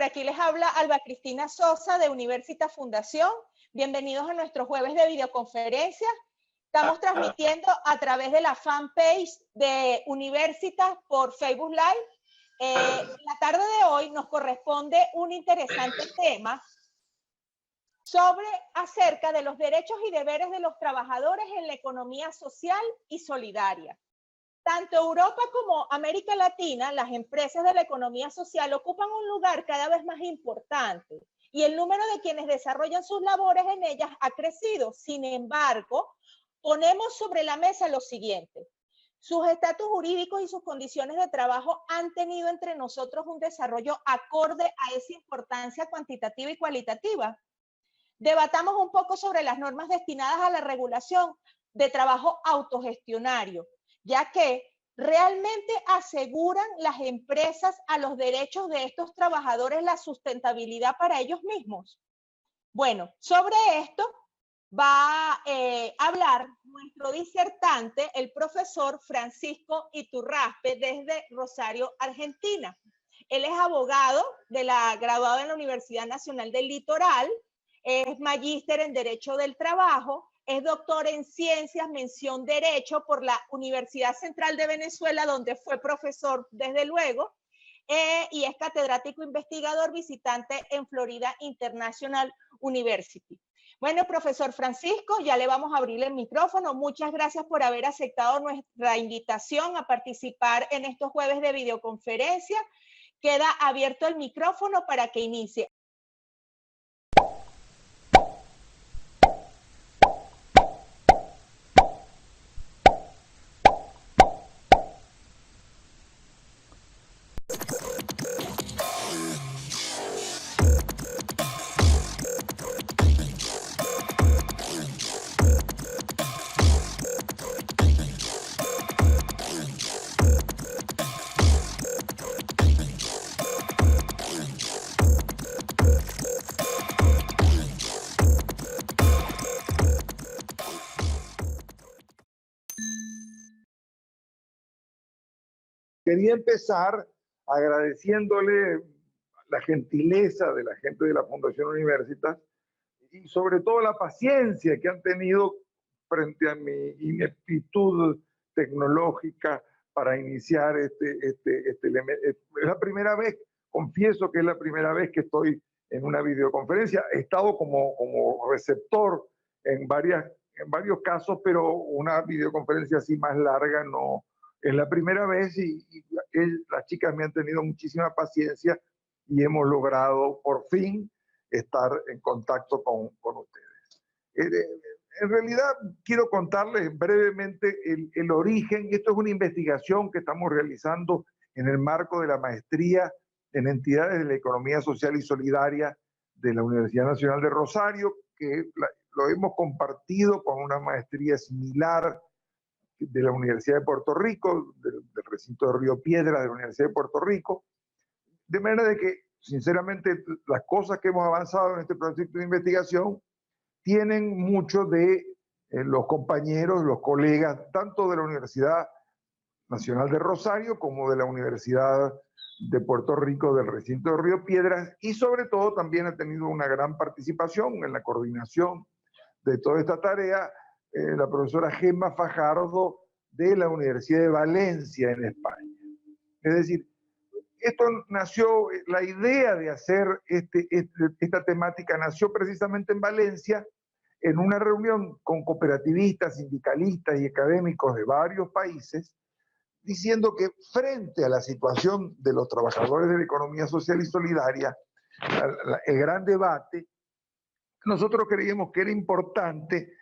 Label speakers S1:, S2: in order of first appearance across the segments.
S1: aquí les habla Alba Cristina Sosa de Universitas Fundación. Bienvenidos a nuestro jueves de videoconferencia. Estamos transmitiendo a través de la fanpage de Universitas por Facebook Live. La tarde de hoy nos corresponde un interesante tema acerca de los derechos y deberes de los trabajadores en la economía social y solidaria. Tanto Europa como América Latina, las empresas de la economía social ocupan un lugar cada vez más importante y el número de quienes desarrollan sus labores en ellas ha crecido. Sin embargo, ponemos sobre la mesa lo siguiente: sus estatus jurídicos y sus condiciones de trabajo han tenido entre nosotros un desarrollo acorde a esa importancia cuantitativa y cualitativa. Debatamos un poco sobre las normas destinadas a la regulación de trabajo autogestionario, ya que realmente aseguran las empresas a los derechos de estos trabajadores la sustentabilidad para ellos mismos. Bueno, sobre esto va a hablar nuestro disertante, el profesor Francisco Iturraspe, desde Rosario, Argentina. Él es abogado graduado en la Universidad Nacional del Litoral, es magíster en Derecho del Trabajo, es doctor en Ciencias, mención Derecho por la Universidad Central de Venezuela, donde fue profesor desde luego, y es catedrático investigador visitante en Florida International University. Bueno, profesor Francisco, ya le vamos a abrir el micrófono. Muchas gracias por haber aceptado nuestra invitación a participar en estos jueves de videoconferencia. Queda abierto el micrófono para que inicie.
S2: Quería empezar agradeciéndole la gentileza de la gente de la Fundación Universitas y sobre todo la paciencia que han tenido frente a mi ineptitud tecnológica para iniciar es la primera vez, confieso que es la primera vez que estoy en una videoconferencia. He estado como receptor en varios casos, pero una videoconferencia así más larga no. Es la primera vez y las chicas me han tenido muchísima paciencia y hemos logrado por fin estar en contacto con ustedes. En realidad quiero contarles brevemente el origen. Esto es una investigación que estamos realizando en el marco de la maestría en entidades de la economía social y solidaria de la Universidad Nacional de Rosario, que lo hemos compartido con una maestría similar de la Universidad de Puerto Rico, del recinto de Río Piedras de la Universidad de Puerto Rico, de manera de que, sinceramente, las cosas que hemos avanzado en este proyecto de investigación tienen mucho de los compañeros, los colegas, tanto de la Universidad Nacional de Rosario como de la Universidad de Puerto Rico, del recinto de Río Piedras, y sobre todo también ha tenido una gran participación en la coordinación de toda esta tarea la profesora Gemma Fajardo de la Universidad de Valencia en España. Es decir, esto nació, la idea de hacer esta temática nació precisamente en Valencia, en una reunión con cooperativistas, sindicalistas y académicos de varios países, diciendo que frente a la situación de los trabajadores de la economía social y solidaria, el gran debate, nosotros creíamos que era importante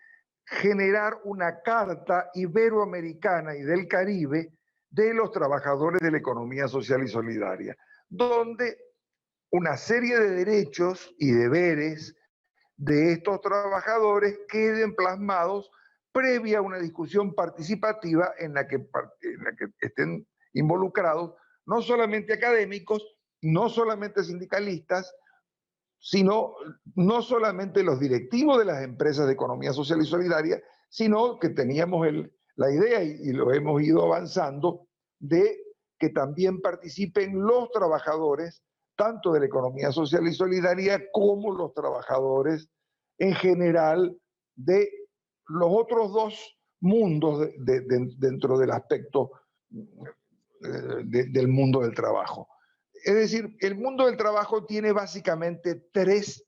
S2: generar una carta iberoamericana y del Caribe de los trabajadores de la economía social y solidaria, donde una serie de derechos y deberes de estos trabajadores queden plasmados previa a una discusión participativa en la que estén involucrados no solamente académicos, no solamente sindicalistas, sino no solamente los directivos de las empresas de economía social y solidaria, sino que teníamos la idea, y lo hemos ido avanzando, de que también participen los trabajadores tanto de la economía social y solidaria como los trabajadores en general de los otros dos mundos dentro del aspecto del mundo del trabajo. Es decir, el mundo del trabajo tiene básicamente tres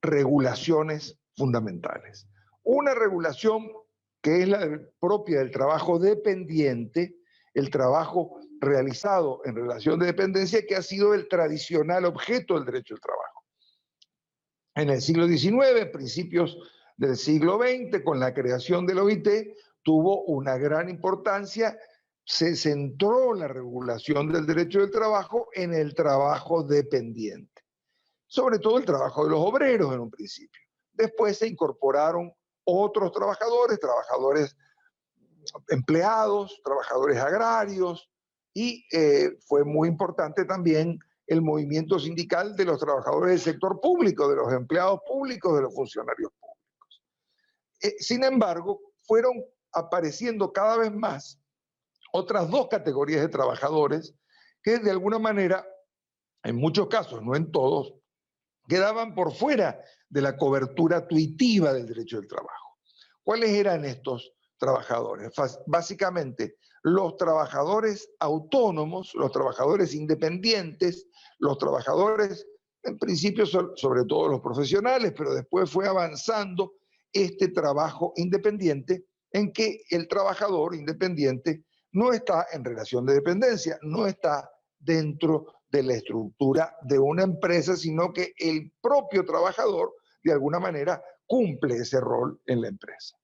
S2: regulaciones fundamentales. Una regulación que es la propia del trabajo dependiente, el trabajo realizado en relación de dependencia, que ha sido el tradicional objeto del derecho del trabajo. En el siglo XIX, principios del siglo XX, con la creación de la OIT, tuvo una gran importancia. Se centró la regulación del derecho del trabajo en el trabajo dependiente, sobre todo el trabajo de los obreros en un principio. Después se incorporaron otros trabajadores, trabajadores empleados, trabajadores agrarios, y fue muy importante también el movimiento sindical de los trabajadores del sector público, de los empleados públicos, de los funcionarios públicos. Sin embargo, fueron apareciendo cada vez más otras dos categorías de trabajadores que de alguna manera, en muchos casos, no en todos, quedaban por fuera de la cobertura tuitiva del derecho del trabajo. ¿Cuáles eran estos trabajadores? Básicamente, los trabajadores autónomos, los trabajadores independientes, los trabajadores, en principio, sobre todo los profesionales, pero después fue avanzando este trabajo independiente en que el trabajador independiente no está en relación de dependencia, no está dentro de la estructura de una empresa, sino que el propio trabajador, de alguna manera, cumple ese rol en la empresa.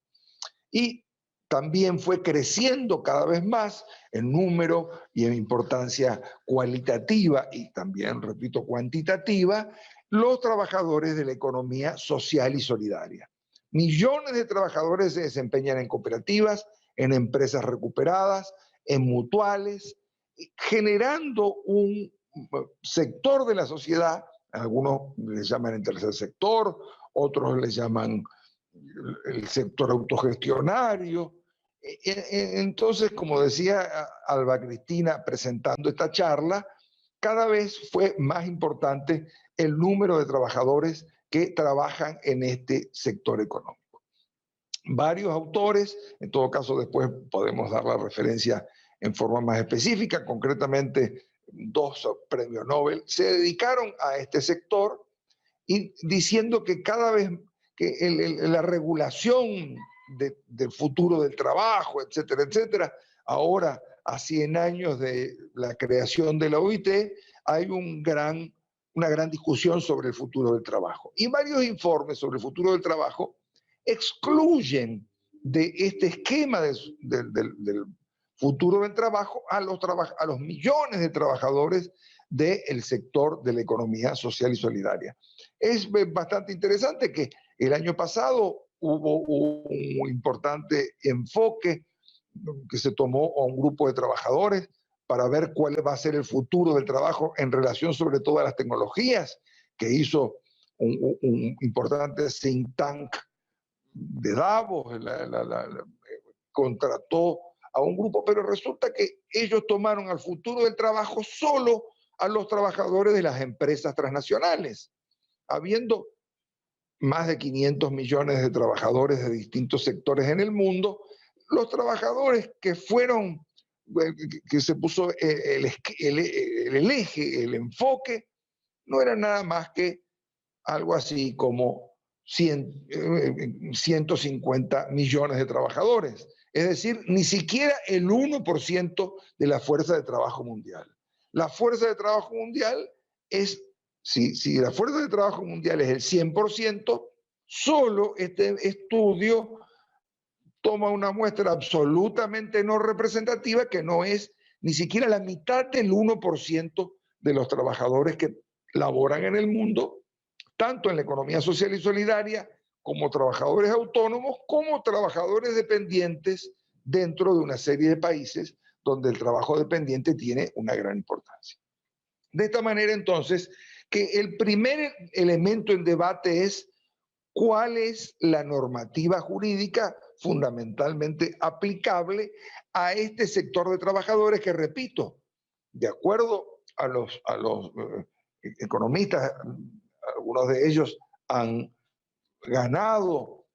S2: Y también fue creciendo cada vez más en número y en importancia cualitativa y también, repito, cuantitativa, los trabajadores de la economía social y solidaria. Millones de trabajadores se desempeñan en cooperativas, en empresas recuperadas, en mutuales, generando un sector de la sociedad, algunos le llaman el tercer sector, otros le llaman el sector autogestionario. Entonces, como decía Alba Cristina presentando esta charla, cada vez fue más importante el número de trabajadores que trabajan en este sector económico. Varios autores, en todo caso después podemos dar la referencia en forma más específica, concretamente 2 premios Nobel, se dedicaron a este sector y diciendo que cada vez que la regulación del futuro del trabajo, etcétera, etcétera, ahora a 100 años de la creación de la OIT, hay una gran discusión sobre el futuro del trabajo. Y varios informes sobre el futuro del trabajo excluyen de este esquema del futuro del trabajo a los millones de trabajadores del sector de la economía social y solidaria. Es bastante interesante que el año pasado hubo un importante enfoque que se tomó a un grupo de trabajadores para ver cuál va a ser el futuro del trabajo en relación sobre todo a las tecnologías, que hizo un importante think tank de Davos, contrató a un grupo, pero resulta que ellos tomaron al futuro del trabajo solo a los trabajadores de las empresas transnacionales, habiendo más de 500 millones de trabajadores de distintos sectores en el mundo. Los trabajadores que fueron, que se puso el eje, el enfoque, no era nada más que algo así como 150 millones de trabajadores. Es decir, ni siquiera el 1% de la fuerza de trabajo mundial. La fuerza de trabajo mundial es, si la fuerza de trabajo mundial es el 100%, solo este estudio toma una muestra absolutamente no representativa que no es ni siquiera la mitad del 1% de los trabajadores que laboran en el mundo, tanto en la economía social y solidaria, como trabajadores autónomos, como trabajadores dependientes dentro de una serie de países donde el trabajo dependiente tiene una gran importancia. De esta manera, entonces, que el primer elemento en debate es cuál es la normativa jurídica fundamentalmente aplicable a este sector de trabajadores que, repito, de acuerdo a los economistas, algunos de ellos han ganado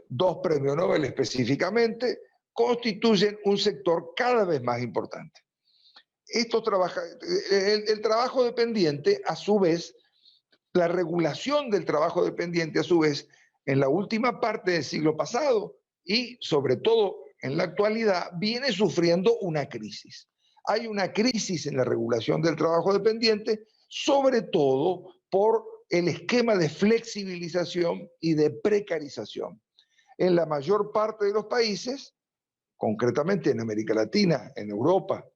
S2: 2 premios Nobel específicamente, constituyen un sector cada vez más importante. El trabajo dependiente, a su vez, la regulación del trabajo dependiente, a su vez, en la última parte del siglo pasado y sobre todo en la actualidad, viene sufriendo una crisis. Hay una crisis en la regulación del trabajo dependiente, sobre todo por el esquema de flexibilización y de precarización. En la mayor parte de los países, concretamente en América Latina, en Europa,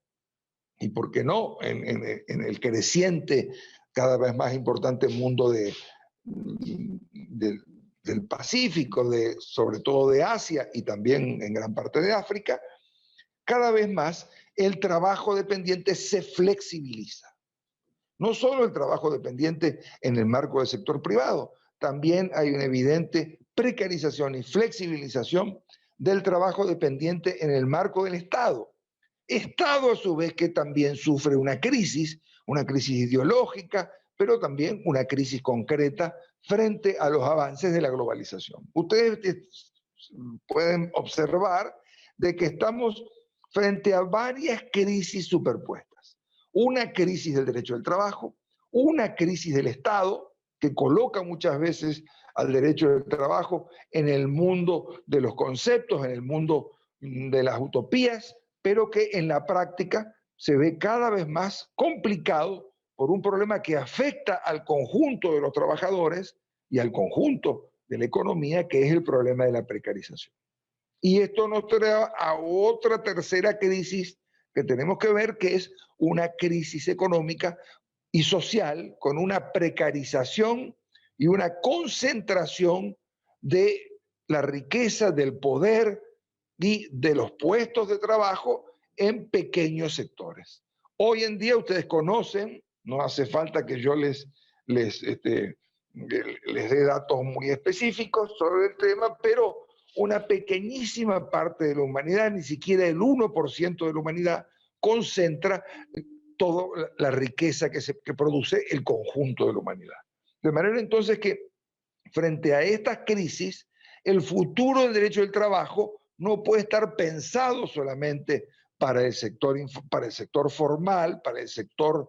S2: y por qué no, en el creciente, cada vez más importante mundo del Pacífico, sobre todo de Asia y también en gran parte de África, cada vez más el trabajo dependiente se flexibiliza. No solo el trabajo dependiente en el marco del sector privado, también hay una evidente precarización y flexibilización del trabajo dependiente en el marco del Estado. Estado a su vez que también sufre una crisis ideológica, pero también una crisis concreta frente a los avances de la globalización. Ustedes pueden observar de que estamos frente a varias crisis superpuestas. Una crisis del derecho del trabajo, una crisis del Estado, que coloca muchas veces al derecho del trabajo en el mundo de los conceptos, en el mundo de las utopías, pero que en la práctica se ve cada vez más complicado por un problema que afecta al conjunto de los trabajadores y al conjunto de la economía, que es el problema de la precarización. Y esto nos trae a otra tercera crisis que tenemos que ver, que es una crisis económica y social con una precarización y una concentración de la riqueza, del poder y de los puestos de trabajo en pequeños sectores. Hoy en día ustedes conocen, no hace falta que yo les dé datos muy específicos sobre el tema, pero una pequeñísima parte de la humanidad, ni siquiera el 1% de la humanidad, concentra toda la riqueza que produce el conjunto de la humanidad. De manera entonces que frente a estas crisis, el futuro del derecho del trabajo no puede estar pensado solamente para el sector formal, para el sector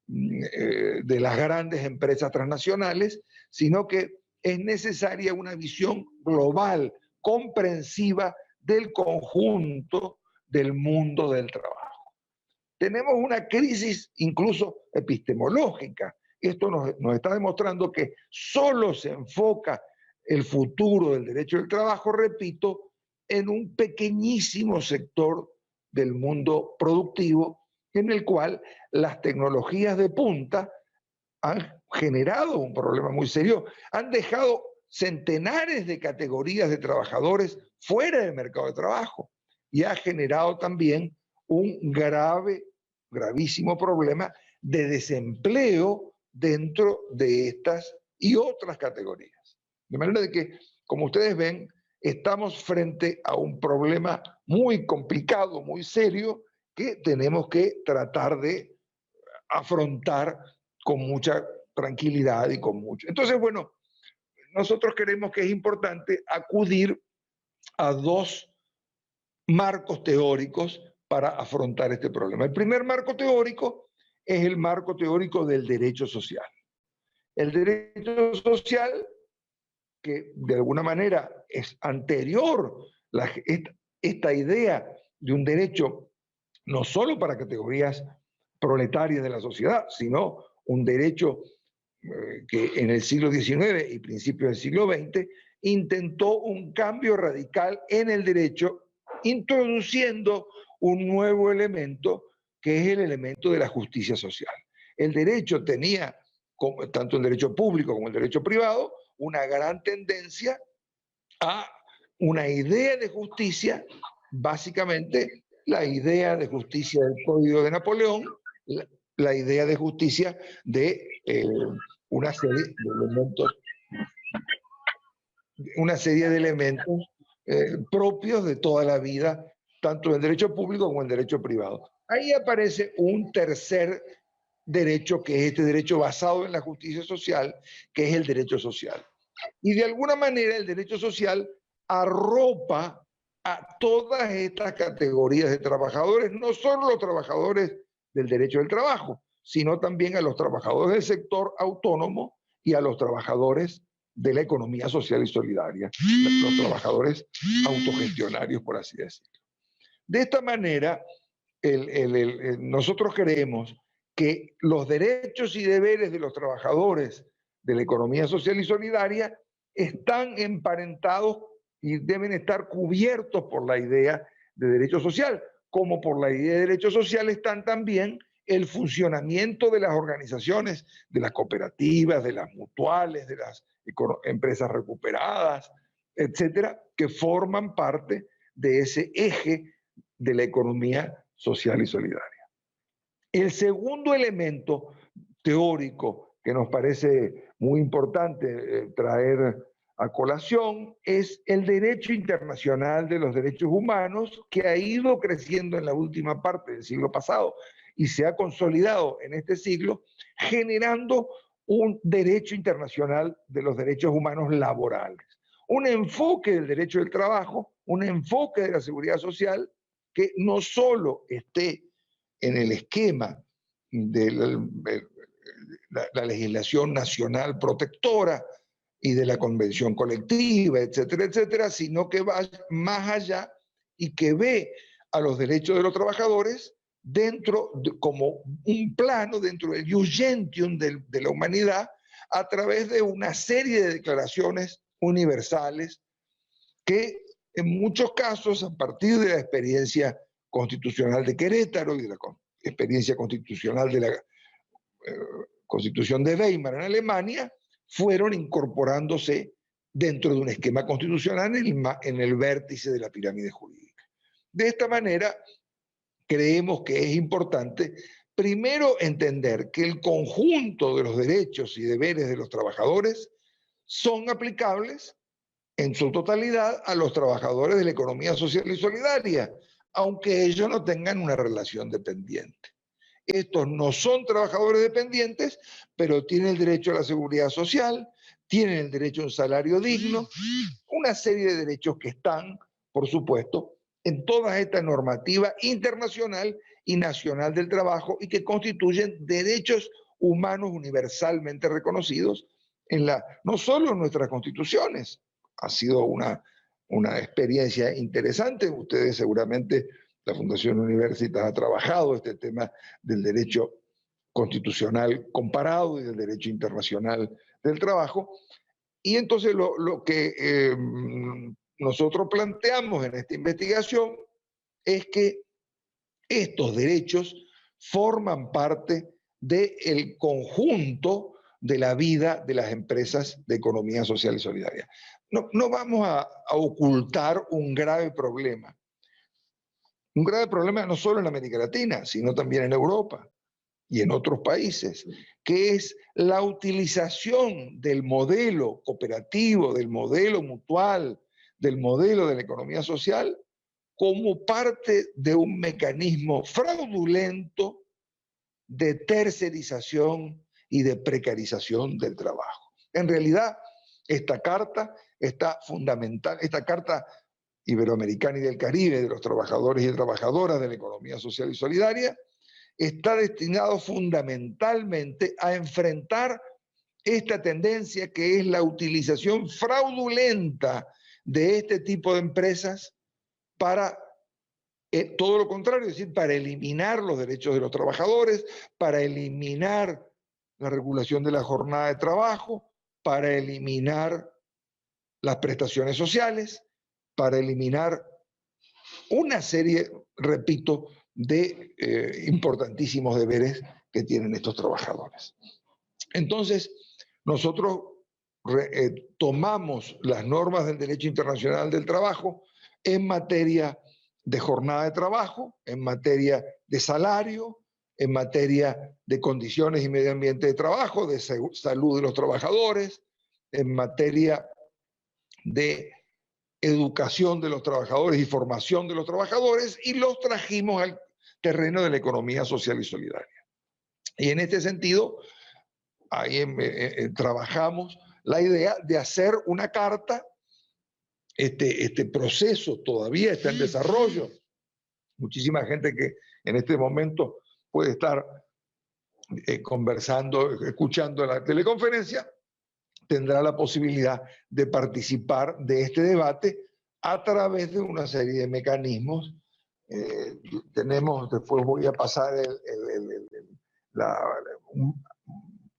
S2: de las grandes empresas transnacionales, sino que es necesaria una visión global, comprensiva del conjunto del mundo del trabajo. Tenemos una crisis incluso epistemológica. Esto nos está demostrando que solo se enfoca el futuro del derecho del trabajo, repito, en un pequeñísimo sector del mundo productivo en el cual las tecnologías de punta han generado un problema muy serio, han dejado centenares de categorías de trabajadores fuera del mercado de trabajo y ha generado también un gravísimo problema de desempleo dentro de estas y otras categorías. De manera de que, como ustedes ven, estamos frente a un problema muy complicado, muy serio, que tenemos que tratar de afrontar con mucha tranquilidad y con mucho. Entonces, bueno, nosotros creemos que es importante acudir a 2 marcos teóricos para afrontar este problema. El primer marco teórico es el marco teórico del derecho social. El derecho social, que de alguna manera es anterior esta idea de un derecho no solo para categorías proletarias de la sociedad, sino un derecho que en el siglo XIX y principios del siglo XX intentó un cambio radical en el derecho, introduciendo un nuevo elemento que es el elemento de la justicia social. El derecho tenía, tanto el derecho público como el derecho privado, una gran tendencia a una idea de justicia, básicamente la idea de justicia del Código de Napoleón, la idea de justicia de una serie de elementos propios de toda la vida, tanto en el derecho público como en el derecho privado. Ahí aparece un tercer derecho, que es este derecho basado en la justicia social, que es el derecho social. Y de alguna manera el derecho social arropa a todas estas categorías de trabajadores, no solo los trabajadores del derecho del trabajo, sino también a los trabajadores del sector autónomo y a los trabajadores de la economía social y solidaria, los trabajadores autogestionarios, por así decirlo. De esta manera, nosotros creemos que los derechos y deberes de los trabajadores de la economía social y solidaria están emparentados y deben estar cubiertos por la idea de derecho social, como por la idea de derecho social están también el funcionamiento de las organizaciones, de las cooperativas, de las mutuales, de las empresas recuperadas, etcétera, que forman parte de ese eje de la economía social y solidaria. El segundo elemento teórico que nos parece muy importante traer a colación es el derecho internacional de los derechos humanos, que ha ido creciendo en la última parte del siglo pasado y se ha consolidado en este siglo, generando un derecho internacional de los derechos humanos laborales. Un enfoque del derecho del trabajo, un enfoque de la seguridad social que no solo esté en el esquema de la legislación nacional protectora y de la convención colectiva, etcétera, etcétera, sino que va más allá y que ve a los derechos de los trabajadores como un plano dentro del ius gentium de la humanidad a través de una serie de declaraciones universales que en muchos casos, a partir de la experiencia constitucional de Querétaro y de la experiencia constitucional de la Constitución de Weimar en Alemania, fueron incorporándose dentro de un esquema constitucional en el vértice de la pirámide jurídica. De esta manera, creemos que es importante primero entender que el conjunto de los derechos y deberes de los trabajadores son aplicables en su totalidad a los trabajadores de la economía social y solidaria, aunque ellos no tengan una relación dependiente. Estos no son trabajadores dependientes, pero tienen el derecho a la seguridad social, tienen el derecho a un salario digno, una serie de derechos que están, por supuesto, en toda esta normativa internacional y nacional del trabajo y que constituyen derechos humanos universalmente reconocidos no solo en nuestras constituciones. Ha sido una experiencia interesante. Ustedes seguramente, la Fundación Universitas ha trabajado este tema del derecho constitucional comparado y del derecho internacional del trabajo. Y entonces lo que nosotros planteamos en esta investigación es que estos derechos forman parte del conjunto de la vida de las empresas de economía social y solidaria. No vamos a ocultar un grave problema. Un grave problema no solo en América Latina, sino también en Europa y en otros países, que es la utilización del modelo cooperativo, del modelo mutual, del modelo de la economía social, como parte de un mecanismo fraudulento de tercerización y de precarización del trabajo. En realidad, esta carta está fundamental, esta carta iberoamericana y del Caribe de los trabajadores y trabajadoras de la economía social y solidaria, está destinado fundamentalmente a enfrentar esta tendencia que es la utilización fraudulenta de este tipo de empresas para todo lo contrario, es decir, para eliminar los derechos de los trabajadores, para eliminar la regulación de la jornada de trabajo, para eliminar las prestaciones sociales, para eliminar una serie, repito, de importantísimos deberes que tienen estos trabajadores. Entonces, nosotros tomamos las normas del derecho internacional del trabajo en materia de jornada de trabajo, en materia de salario, en materia de condiciones y medio ambiente de trabajo, de salud de los trabajadores, en materia de educación de los trabajadores y formación de los trabajadores, y los trajimos al terreno de la economía social y solidaria. Y en este sentido, ahí trabajamos la idea de hacer una carta. Este proceso todavía está en desarrollo. Muchísima gente que en este momento puede estar conversando, escuchando la teleconferencia, tendrá la posibilidad de participar de este debate a través de una serie de mecanismos. Después voy a pasar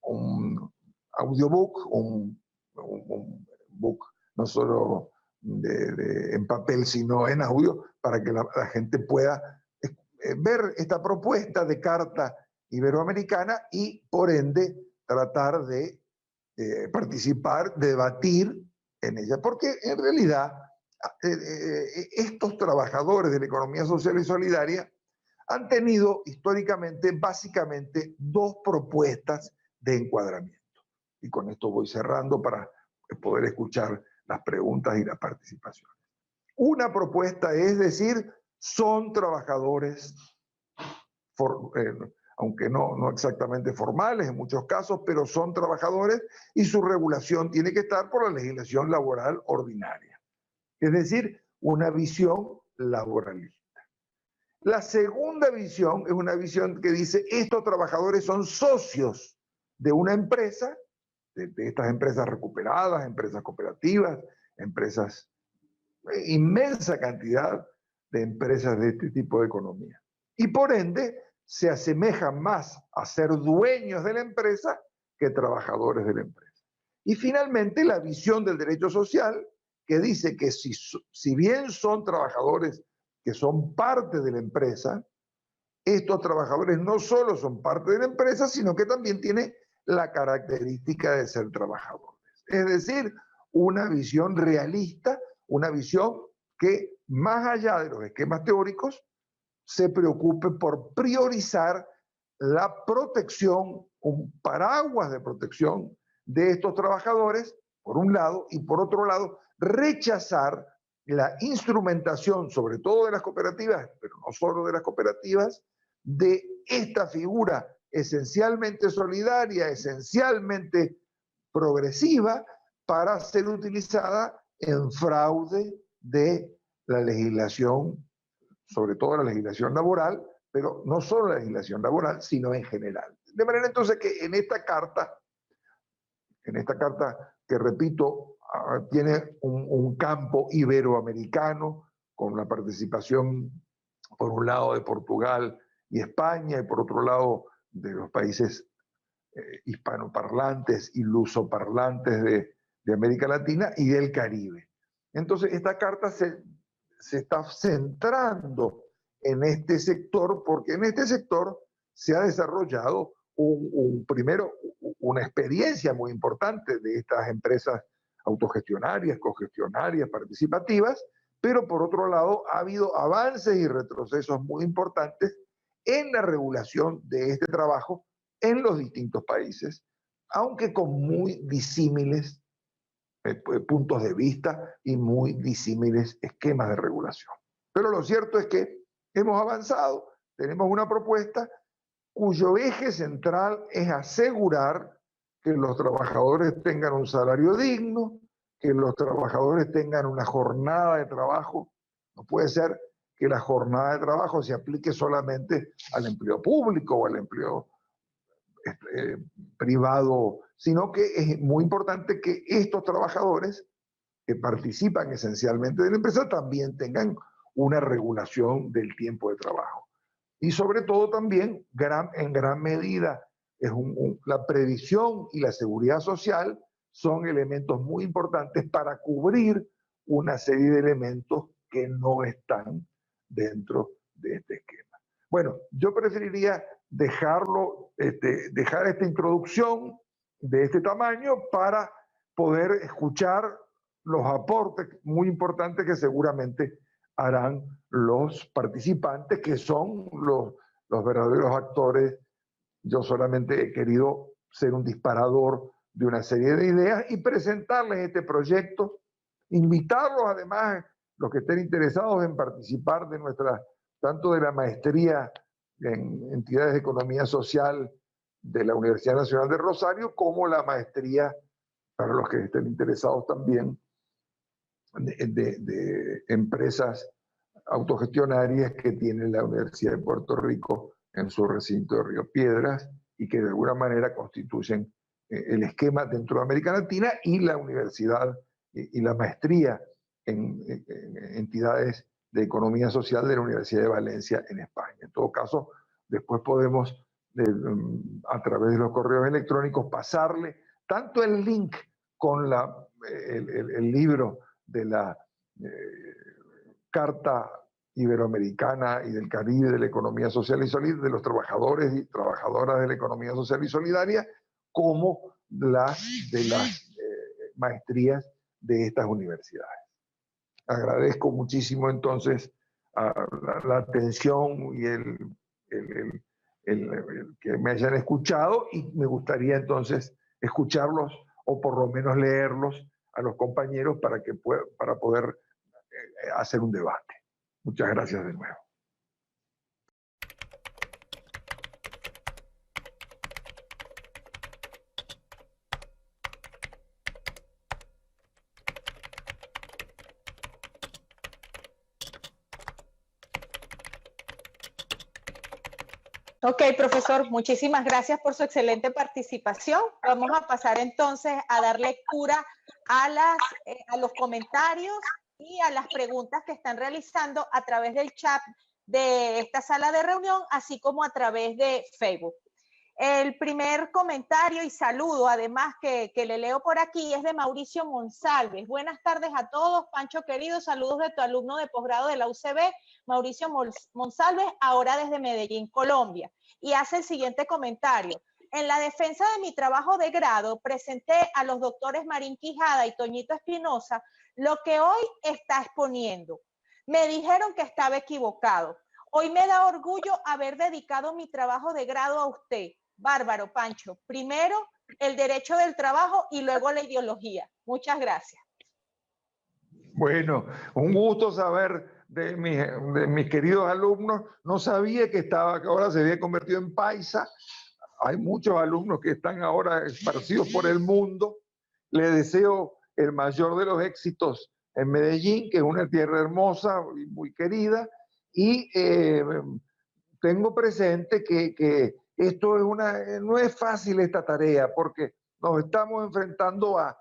S2: un audiobook, un book no solo en papel, sino en audio, para que la gente pueda ver esta propuesta de carta iberoamericana y, por ende, tratar de participar, debatir en ella. Porque, en realidad, estos trabajadores de la economía social y solidaria han tenido históricamente, básicamente, dos propuestas de encuadramiento. Y con esto voy cerrando para poder escuchar las preguntas y la participación. Una propuesta es decir, son trabajadores, aunque no exactamente formales en muchos casos, pero son trabajadores y su regulación tiene que estar por la legislación laboral ordinaria. Es decir, una visión laboralista. La segunda visión es una visión que dice, estos trabajadores son socios de una empresa, de estas empresas recuperadas, empresas cooperativas, empresas, inmensa cantidad de empresas de este tipo de economía. Y por ende, se asemejan más a ser dueños de la empresa que trabajadores de la empresa. Y finalmente, la visión del derecho social, que dice que si bien son trabajadores que son parte de la empresa, estos trabajadores no solo son parte de la empresa, sino que también tienen la característica de ser trabajadores. Es decir, una visión realista, una visión que, más allá de los esquemas teóricos, se preocupe por priorizar la protección, un paraguas de protección de estos trabajadores, por un lado, y por otro lado, rechazar la instrumentación, sobre todo de las cooperativas, pero no solo de las cooperativas, de esta figura esencialmente solidaria, esencialmente progresiva, para ser utilizada en fraude de la legislación, sobre todo la legislación laboral, pero no solo la legislación laboral, sino en general. De manera entonces que en esta carta que repito, tiene un campo iberoamericano, con la participación, por un lado, de Portugal y España, y por otro lado, de los países hispanoparlantes y lusoparlantes de América Latina y del Caribe. Entonces, esta carta se está centrando en este sector, porque en este sector se ha desarrollado primero una experiencia muy importante de estas empresas autogestionarias, cogestionarias, participativas, pero por otro lado ha habido avances y retrocesos muy importantes en la regulación de este trabajo en los distintos países, aunque con muy disímiles puntos de vista y muy disímiles esquemas de regulación. Pero lo cierto es que hemos avanzado, tenemos una propuesta cuyo eje central es asegurar que los trabajadores tengan un salario digno, que los trabajadores tengan una jornada de trabajo. No puede ser que la jornada de trabajo se aplique solamente al empleo público o al empleo privado, sino que es muy importante que estos trabajadores que participan esencialmente de la empresa también tengan una regulación del tiempo de trabajo. Y sobre todo también, en gran medida, la previsión y la seguridad social son elementos muy importantes para cubrir una serie de elementos que no están dentro de este esquema. Bueno, yo preferiría dejar esta introducción de este tamaño para poder escuchar los aportes muy importantes que seguramente harán los participantes, que son los verdaderos actores. Yo solamente he querido ser un disparador de una serie de ideas y presentarles este proyecto, invitarlos además, los que estén interesados en participar tanto de la maestría en entidades de economía social de la Universidad Nacional de Rosario, como la maestría, para los que estén interesados también, de empresas autogestionarias que tiene la Universidad de Puerto Rico en su recinto de Río Piedras y que de alguna manera constituyen el esquema dentro de América Latina, y la universidad y la maestría en entidades de economía social de la Universidad de Valencia en España. En todo caso, después podemos, a través de los correos electrónicos, pasarle tanto el link con el libro de la Carta Iberoamericana y del Caribe de la Economía Social y Solidaria, de los trabajadores y trabajadoras de la Economía Social y Solidaria, como las maestrías de estas universidades. Agradezco muchísimo entonces la atención y el que me hayan escuchado, y me gustaría entonces escucharlos o por lo menos leerlos a los compañeros para poder hacer un debate. Muchas gracias de nuevo.
S1: Ok, profesor, muchísimas gracias por su excelente participación. Vamos a pasar entonces a dar lectura a los comentarios y a las preguntas que están realizando a través del chat de esta sala de reunión, así como a través de Facebook. El primer comentario y saludo, además, que le leo por aquí, es de Mauricio Monsalves. Buenas tardes a todos, Pancho querido, saludos de tu alumno de posgrado de la UCB, Mauricio Monsalves, ahora desde Medellín, Colombia. Y hace el siguiente comentario. En la defensa de mi trabajo de grado, presenté a los doctores Marín Quijada y Toñito Espinosa lo que hoy está exponiendo. Me dijeron que estaba equivocado. Hoy me da orgullo haber dedicado mi trabajo de grado a usted. Bárbaro, Pancho. Primero el derecho del trabajo y luego la ideología. Muchas gracias.
S2: Bueno, un gusto saber de mis queridos alumnos. No sabía que ahora se había convertido en paisa. Hay muchos alumnos que están ahora esparcidos por el mundo. Les deseo el mayor de los éxitos en Medellín, que es una tierra hermosa y muy querida. Y tengo presente que esto no es fácil esta tarea, porque nos estamos enfrentando a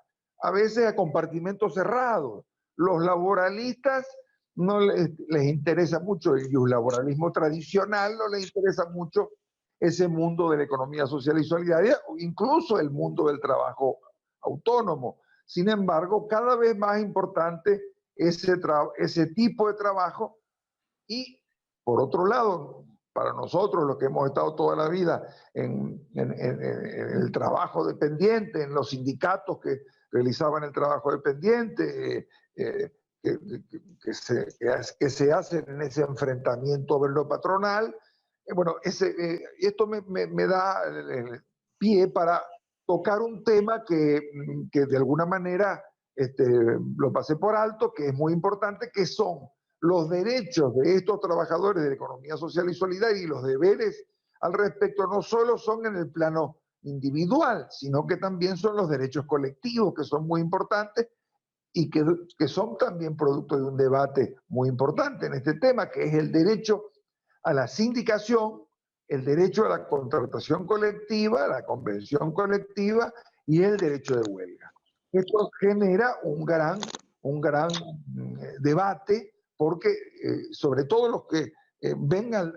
S2: veces a compartimentos cerrados. Los laboralistas no les interesa mucho el laboralismo tradicional, no les interesa mucho ese mundo de la economía social y solidaria, o incluso el mundo del trabajo autónomo. Sin embargo, cada vez más importante ese tipo de trabajo. Y por otro lado, para nosotros, los que hemos estado toda la vida en el trabajo dependiente, en los sindicatos que realizaban el trabajo dependiente, que se hacen en ese enfrentamiento obrero-patronal, bueno, esto me da pie para tocar un tema que de alguna manera lo pasé por alto, que es muy importante, que son los derechos de estos trabajadores de la economía social y solidaria, y los deberes al respecto no solo son en el plano individual, sino que también son los derechos colectivos, que son muy importantes y que son también producto de un debate muy importante en este tema, que es el derecho a la sindicación, el derecho a la contratación colectiva, a la convención colectiva y el derecho de huelga. Esto genera un gran debate, porque sobre todo los que ven a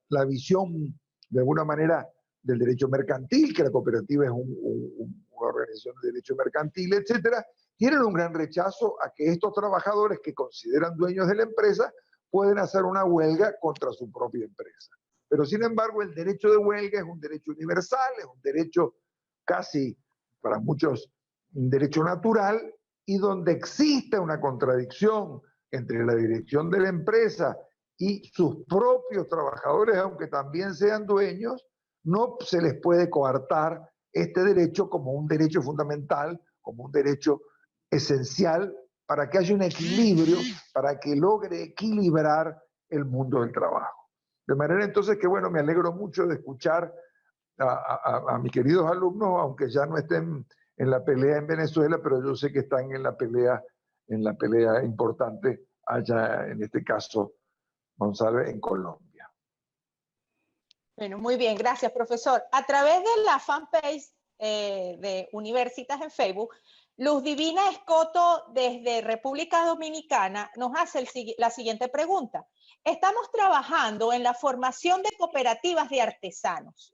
S2: la visión de alguna manera del derecho mercantil, que la cooperativa es una organización de derecho mercantil, etcétera, tienen un gran rechazo a que estos trabajadores que consideran dueños de la empresa pueden hacer una huelga contra su propia empresa. Pero sin embargo, el derecho de huelga es un derecho universal, es un derecho casi, para muchos, un derecho natural, y donde existe una contradicción entre la dirección de la empresa y sus propios trabajadores, aunque también sean dueños, no se les puede coartar este derecho como un derecho fundamental, como un derecho esencial para que haya un equilibrio, para que logre equilibrar el mundo del trabajo. De manera entonces que, bueno, me alegro mucho de escuchar a mis queridos alumnos, aunque ya no estén en la pelea en Venezuela, pero yo sé que están en la pelea importante allá, en este caso, González, en Colombia.
S1: Bueno, muy bien, gracias, profesor. A través de la fanpage de Universitas en Facebook, Luz Divina Escoto, desde República Dominicana, nos hace la siguiente pregunta. Estamos trabajando en la formación de cooperativas de artesanos.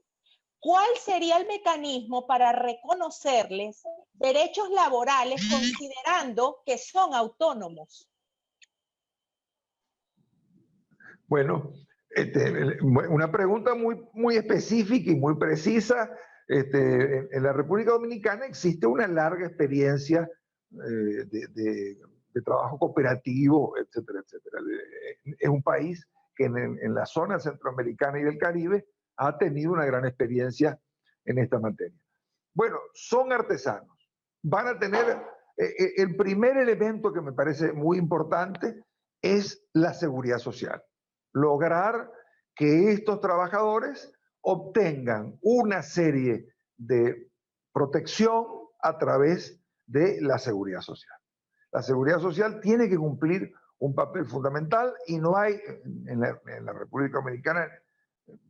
S1: ¿Cuál sería el mecanismo para reconocerles derechos laborales considerando que son autónomos?
S2: Bueno, una pregunta muy específica y muy precisa. En la República Dominicana existe una larga experiencia de trabajo cooperativo, etcétera, etcétera. Es un país que en la zona centroamericana y del Caribe ha tenido una gran experiencia en esta materia. Bueno, son artesanos. Van a tener, el primer elemento que me parece muy importante es la seguridad social. Lograr que estos trabajadores obtengan una serie de protección a través de la seguridad social. La seguridad social tiene que cumplir un papel fundamental y no hay en la República Dominicana,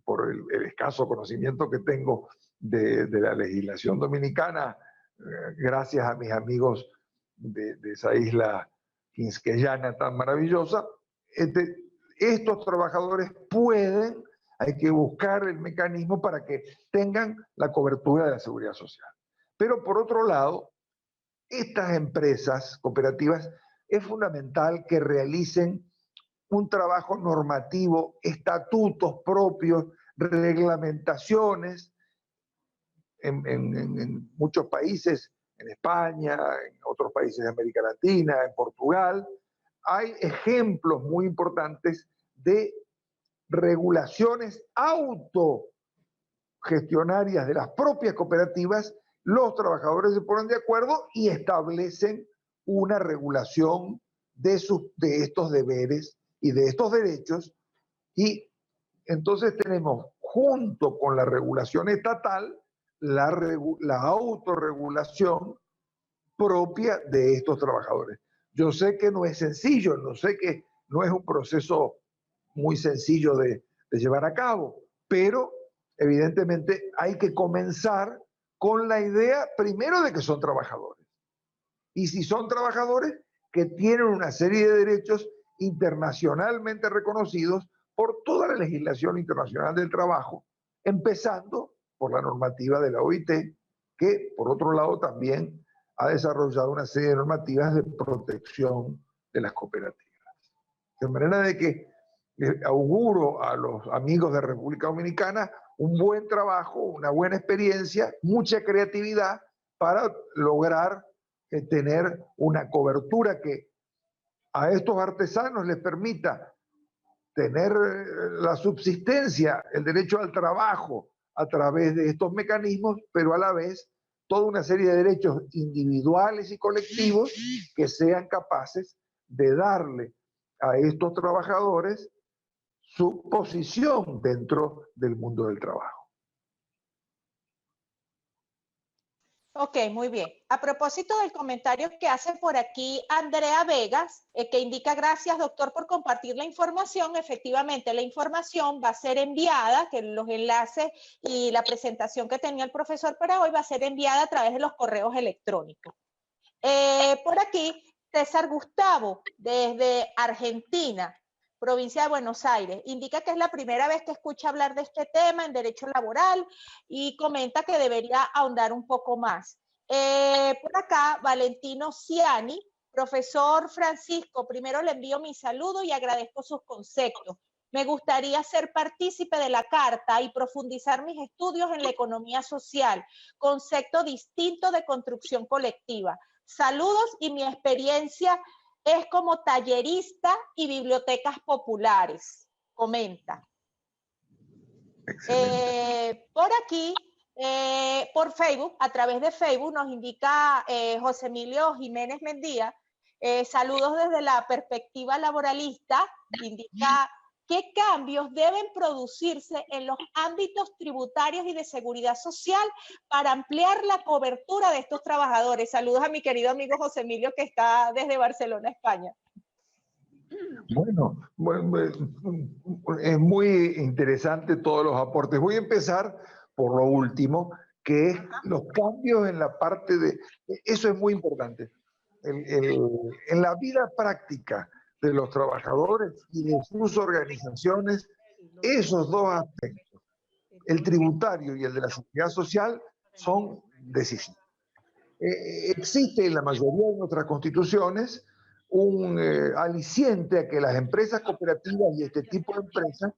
S2: por el escaso conocimiento que tengo de la legislación dominicana, gracias a mis amigos de esa isla quisqueyana tan maravillosa, estos trabajadores pueden, hay que buscar el mecanismo para que tengan la cobertura de la seguridad social. Pero por otro lado, estas empresas cooperativas es fundamental que realicen un trabajo normativo, estatutos propios, reglamentaciones. En muchos países, en España, en otros países de América Latina, en Portugal, hay ejemplos muy importantes de regulaciones autogestionarias de las propias cooperativas. Los trabajadores se ponen de acuerdo y establecen una regulación de estos deberes y de estos derechos, y entonces tenemos, junto con la regulación estatal, la autorregulación propia de estos trabajadores. Yo sé que no es sencillo, sé que no es un proceso muy sencillo de llevar a cabo, pero evidentemente hay que comenzar con la idea primero de que son trabajadores. Y si son trabajadores, que tienen una serie de derechos internacionalmente reconocidos por toda la legislación internacional del trabajo, empezando por la normativa de la OIT, que por otro lado también ha desarrollado una serie de normativas de protección de las cooperativas. De manera de que auguro a los amigos de República Dominicana un buen trabajo, una buena experiencia, mucha creatividad para lograr tener una cobertura que a estos artesanos les permita tener la subsistencia, el derecho al trabajo a través de estos mecanismos, pero a la vez toda una serie de derechos individuales y colectivos que sean capaces de darle a estos trabajadores su posición dentro del mundo del trabajo.
S1: Ok, muy bien. A propósito del comentario que hace por aquí Andrea Vegas, que indica: gracias, doctor, por compartir la información. Efectivamente, la información va a ser enviada, que los enlaces y la presentación que tenía el profesor para hoy va a ser enviada a través de los correos electrónicos. Por aquí, César Gustavo, desde Argentina, provincia de Buenos Aires, indica que es la primera vez que escucha hablar de este tema en derecho laboral y comenta que debería ahondar un poco más. Por acá, Valentino Ciani, profesor Francisco, primero le envío mi saludo y agradezco sus conceptos. Me gustaría ser partícipe de la carta y profundizar mis estudios en la economía social, concepto distinto de construcción colectiva. Saludos, y mi experiencia es como tallerista y bibliotecas populares, comenta. Por aquí, por Facebook, a través de Facebook, nos indica José Emilio Jiménez Mendía, saludos desde la perspectiva laboralista, indica ¿Qué cambios deben producirse en los ámbitos tributarios y de seguridad social para ampliar la cobertura de estos trabajadores? Saludos a mi querido amigo José Emilio, que está desde Barcelona, España.
S2: Bueno, es muy interesante todos los aportes. Voy a empezar por lo último, que es los cambios en la parte de... Eso es muy importante. En la vida práctica de los trabajadores y de sus organizaciones, esos dos aspectos, el tributario y el de la seguridad social, son decisivos. Existe en la mayoría de nuestras constituciones un aliciente a que las empresas cooperativas y este tipo de empresas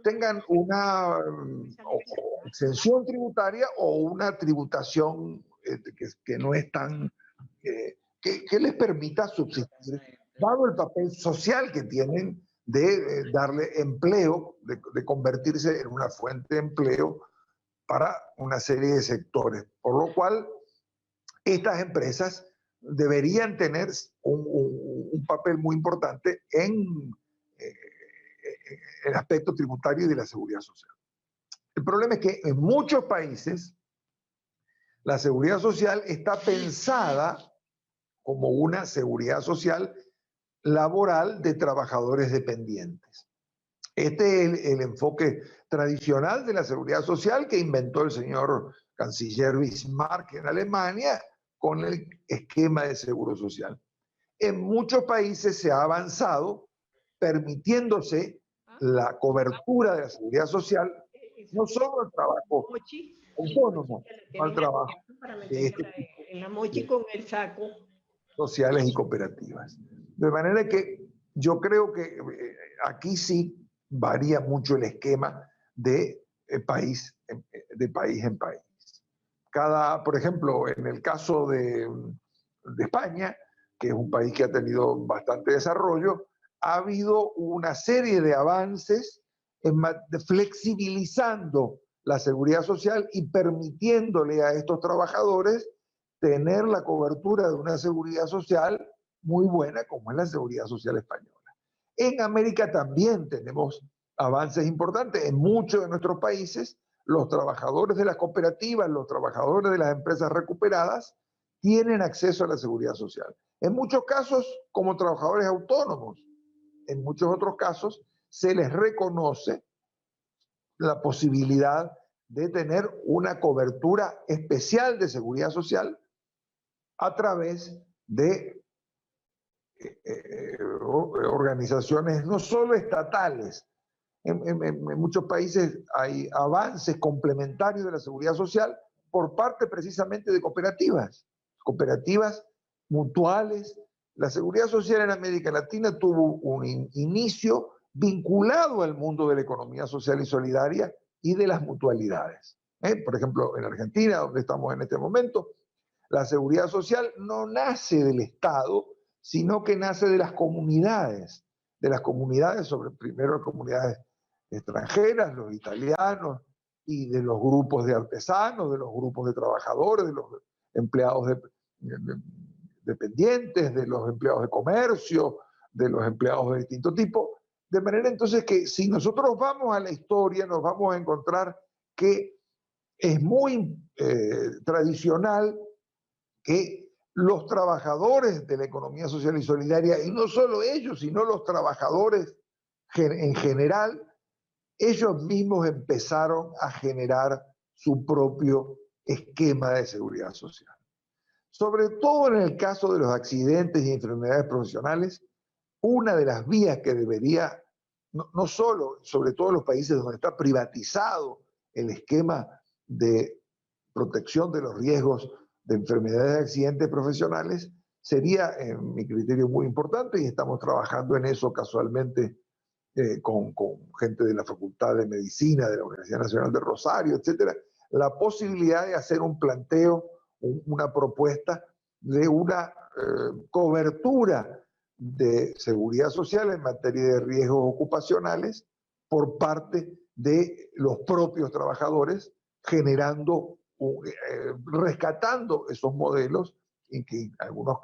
S2: tengan una exención tributaria o una tributación que no es tan... que les permita subsistir, dado el papel social que tienen de darle empleo, de convertirse en una fuente de empleo para una serie de sectores. Por lo cual, estas empresas deberían tener un papel muy importante en el aspecto tributario y de la seguridad social. El problema es que en muchos países la seguridad social está pensada como una seguridad social laboral de trabajadores dependientes. Este es el enfoque tradicional de la seguridad social que inventó el señor canciller Bismarck en Alemania con el esquema de seguro social. En muchos países se ha avanzado permitiéndose la cobertura de la seguridad social no solo al trabajo autónomo, sino al trabajo de este tipo de sociales y cooperativas. De manera que yo creo que aquí sí varía mucho el esquema de país en país. Por ejemplo, en el caso de España, que es un país que ha tenido bastante desarrollo, ha habido una serie de avances flexibilizando la seguridad social y permitiéndole a estos trabajadores tener la cobertura de una seguridad social muy buena, como es la seguridad social española. En América también tenemos avances importantes. En muchos de nuestros países, los trabajadores de las cooperativas, los trabajadores de las empresas recuperadas, tienen acceso a la seguridad social. En muchos casos, como trabajadores autónomos. En muchos otros casos, se les reconoce la posibilidad de tener una cobertura especial de seguridad social a través de organizaciones no solo estatales. En muchos países hay avances complementarios de la seguridad social por parte precisamente de cooperativas mutuales. La seguridad social en América Latina tuvo un inicio vinculado al mundo de la economía social y solidaria y de las mutualidades. Por ejemplo, en Argentina, donde estamos en este momento, la seguridad social no nace del Estado, sino que nace de las comunidades, primero las comunidades extranjeras, los italianos, y de los grupos de artesanos, de los grupos de trabajadores, de los empleados dependientes, de los empleados de comercio, de los empleados de distinto tipo. De manera entonces que si nosotros vamos a la historia, nos vamos a encontrar que es muy tradicional que los trabajadores de la economía social y solidaria, y no solo ellos, sino los trabajadores en general, ellos mismos empezaron a generar su propio esquema de seguridad social. Sobre todo en el caso de los accidentes y enfermedades profesionales, una de las vías que debería, no solo, sobre todo en los países donde está privatizado el esquema de protección de los riesgos de enfermedades y accidentes profesionales, sería, en mi criterio, muy importante, y estamos trabajando en eso casualmente con gente de la Facultad de Medicina, de la Universidad Nacional de Rosario, etcétera, la posibilidad de hacer un planteo, una propuesta de una cobertura de seguridad social en materia de riesgos ocupacionales por parte de los propios trabajadores, generando, rescatando esos modelos en que en algunos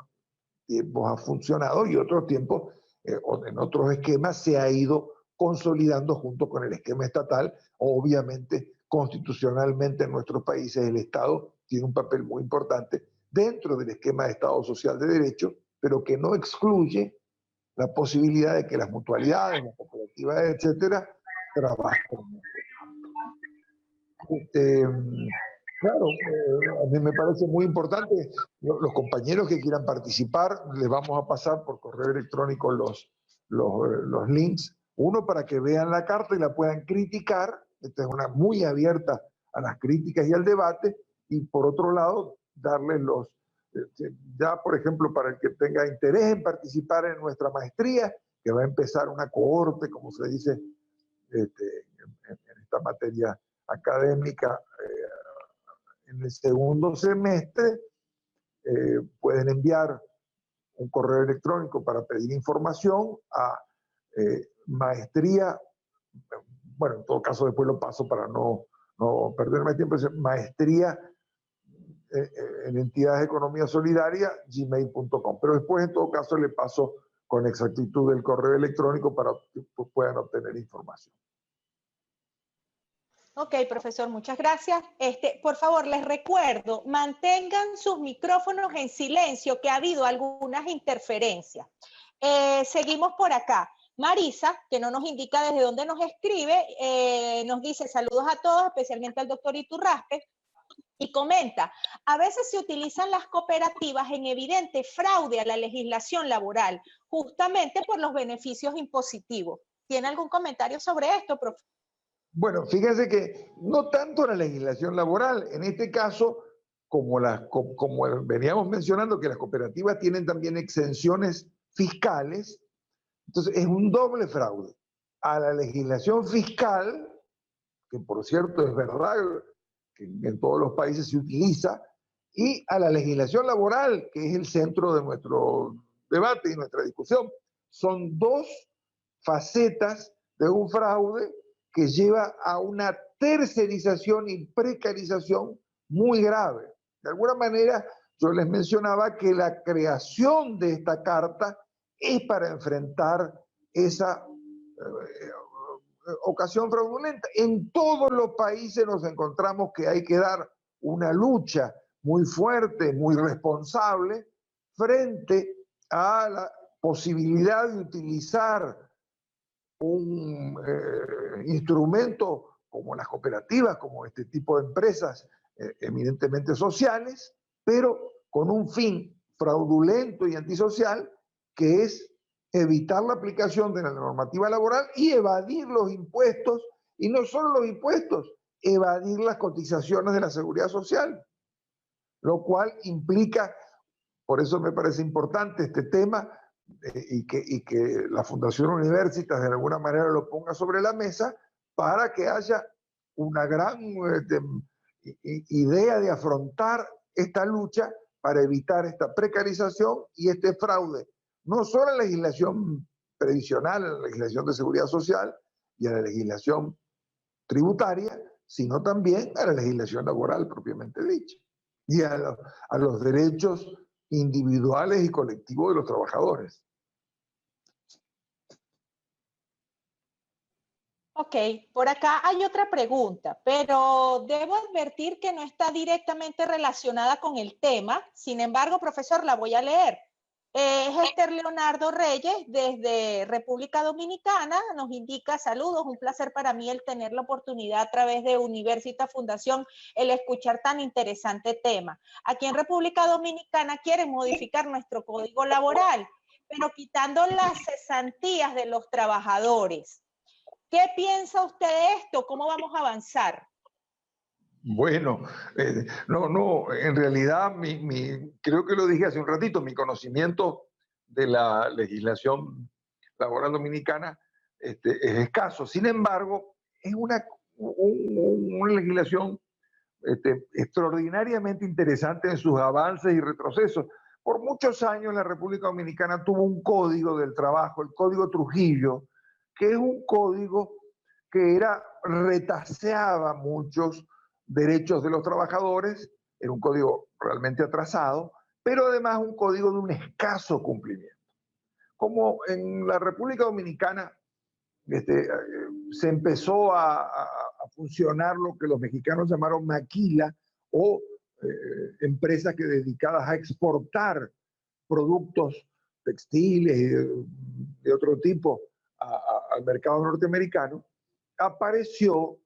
S2: tiempos ha funcionado y otros tiempos, en otros esquemas, se ha ido consolidando junto con el esquema estatal. Obviamente, constitucionalmente en nuestros países el Estado tiene un papel muy importante dentro del esquema de Estado Social de Derecho, pero que no excluye la posibilidad de que las mutualidades, las cooperativas, etcétera, trabajen. Claro, a mí me parece muy importante. Los compañeros que quieran participar, les vamos a pasar por correo electrónico los links. Uno, para que vean la carta y la puedan criticar. Esta es una muy abierta a las críticas y al debate. Y por otro lado, darles ya por ejemplo, para el que tenga interés en participar en nuestra maestría, que va a empezar una cohorte, como se dice, en esta materia académica, en el segundo semestre, pueden enviar un correo electrónico para pedir información a maestría, bueno, en todo caso después lo paso para no perderme tiempo, es maestría en entidades de economía solidaria, gmail.com. Pero después en todo caso le paso con exactitud el correo electrónico para que puedan obtener información.
S1: Ok, profesor, muchas gracias. Por favor, les recuerdo, mantengan sus micrófonos en silencio, que ha habido algunas interferencias. Seguimos por acá. Marisa, que no nos indica desde dónde nos escribe, nos dice saludos a todos, especialmente al doctor Iturraspe, y comenta, a veces se utilizan las cooperativas en evidente fraude a la legislación laboral, justamente por los beneficios impositivos. ¿Tiene algún comentario sobre esto, profesor?
S2: Bueno, fíjense que no tanto la legislación laboral, en este caso, como veníamos mencionando, que las cooperativas tienen también exenciones fiscales, entonces es un doble fraude a la legislación fiscal, que por cierto es verdad que en todos los países se utiliza, y a la legislación laboral, que es el centro de nuestro debate y nuestra discusión. Son dos facetas de un fraude que lleva a una tercerización y precarización muy grave. De alguna manera, yo les mencionaba que la creación de esta carta es para enfrentar esa ocasión fraudulenta. En todos los países nos encontramos que hay que dar una lucha muy fuerte, muy responsable, frente a la posibilidad de utilizar un instrumento como las cooperativas, como este tipo de empresas eminentemente sociales, pero con un fin fraudulento y antisocial, que es evitar la aplicación de la normativa laboral y evadir los impuestos, y no solo los impuestos, evadir las cotizaciones de la seguridad social, lo cual implica, por eso me parece importante este tema, y que la Fundación Universitas de alguna manera lo ponga sobre la mesa para que haya una gran idea de afrontar esta lucha para evitar esta precarización y este fraude, no solo a la legislación previsional, a la legislación de seguridad social y a la legislación tributaria, sino también a la legislación laboral propiamente dicha y a los derechos individuales y colectivos de los trabajadores.
S1: Ok, por acá hay otra pregunta, pero debo advertir que no está directamente relacionada con el tema. Sin embargo, profesor, la voy a leer. Es Esther Leonardo Reyes desde República Dominicana, nos indica saludos, un placer para mí el tener la oportunidad a través de Universitas Fundación el escuchar tan interesante tema. Aquí en República Dominicana quieren modificar nuestro código laboral, pero quitando las cesantías de los trabajadores. ¿Qué piensa usted de esto? ¿Cómo vamos a avanzar?
S2: Bueno, en realidad creo que lo dije hace un ratito, mi conocimiento de la legislación laboral dominicana es escaso. Sin embargo, es una legislación extraordinariamente interesante en sus avances y retrocesos. Por muchos años la República Dominicana tuvo un código del trabajo, el Código Trujillo, que es un código que retaseaba muchos derechos de los trabajadores, era un código realmente atrasado, pero además un código de un escaso cumplimiento. Como en la República Dominicana se empezó a funcionar lo que los mexicanos llamaron maquila o empresas que dedicadas a exportar productos textiles y de otro tipo al mercado norteamericano, apareció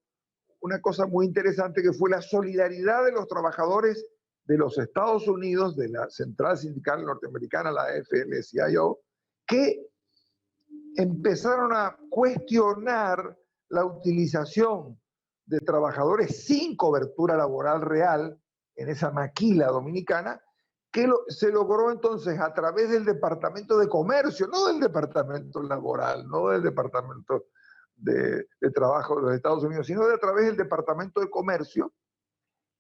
S2: una cosa muy interesante que fue la solidaridad de los trabajadores de los Estados Unidos, de la Central Sindical Norteamericana, la AFL-CIO, que empezaron a cuestionar la utilización de trabajadores sin cobertura laboral real en esa maquila dominicana, que se logró entonces a través del Departamento de Comercio, no del Departamento Laboral, no del Departamento de Trabajo de los Estados Unidos, sino a través del Departamento de Comercio,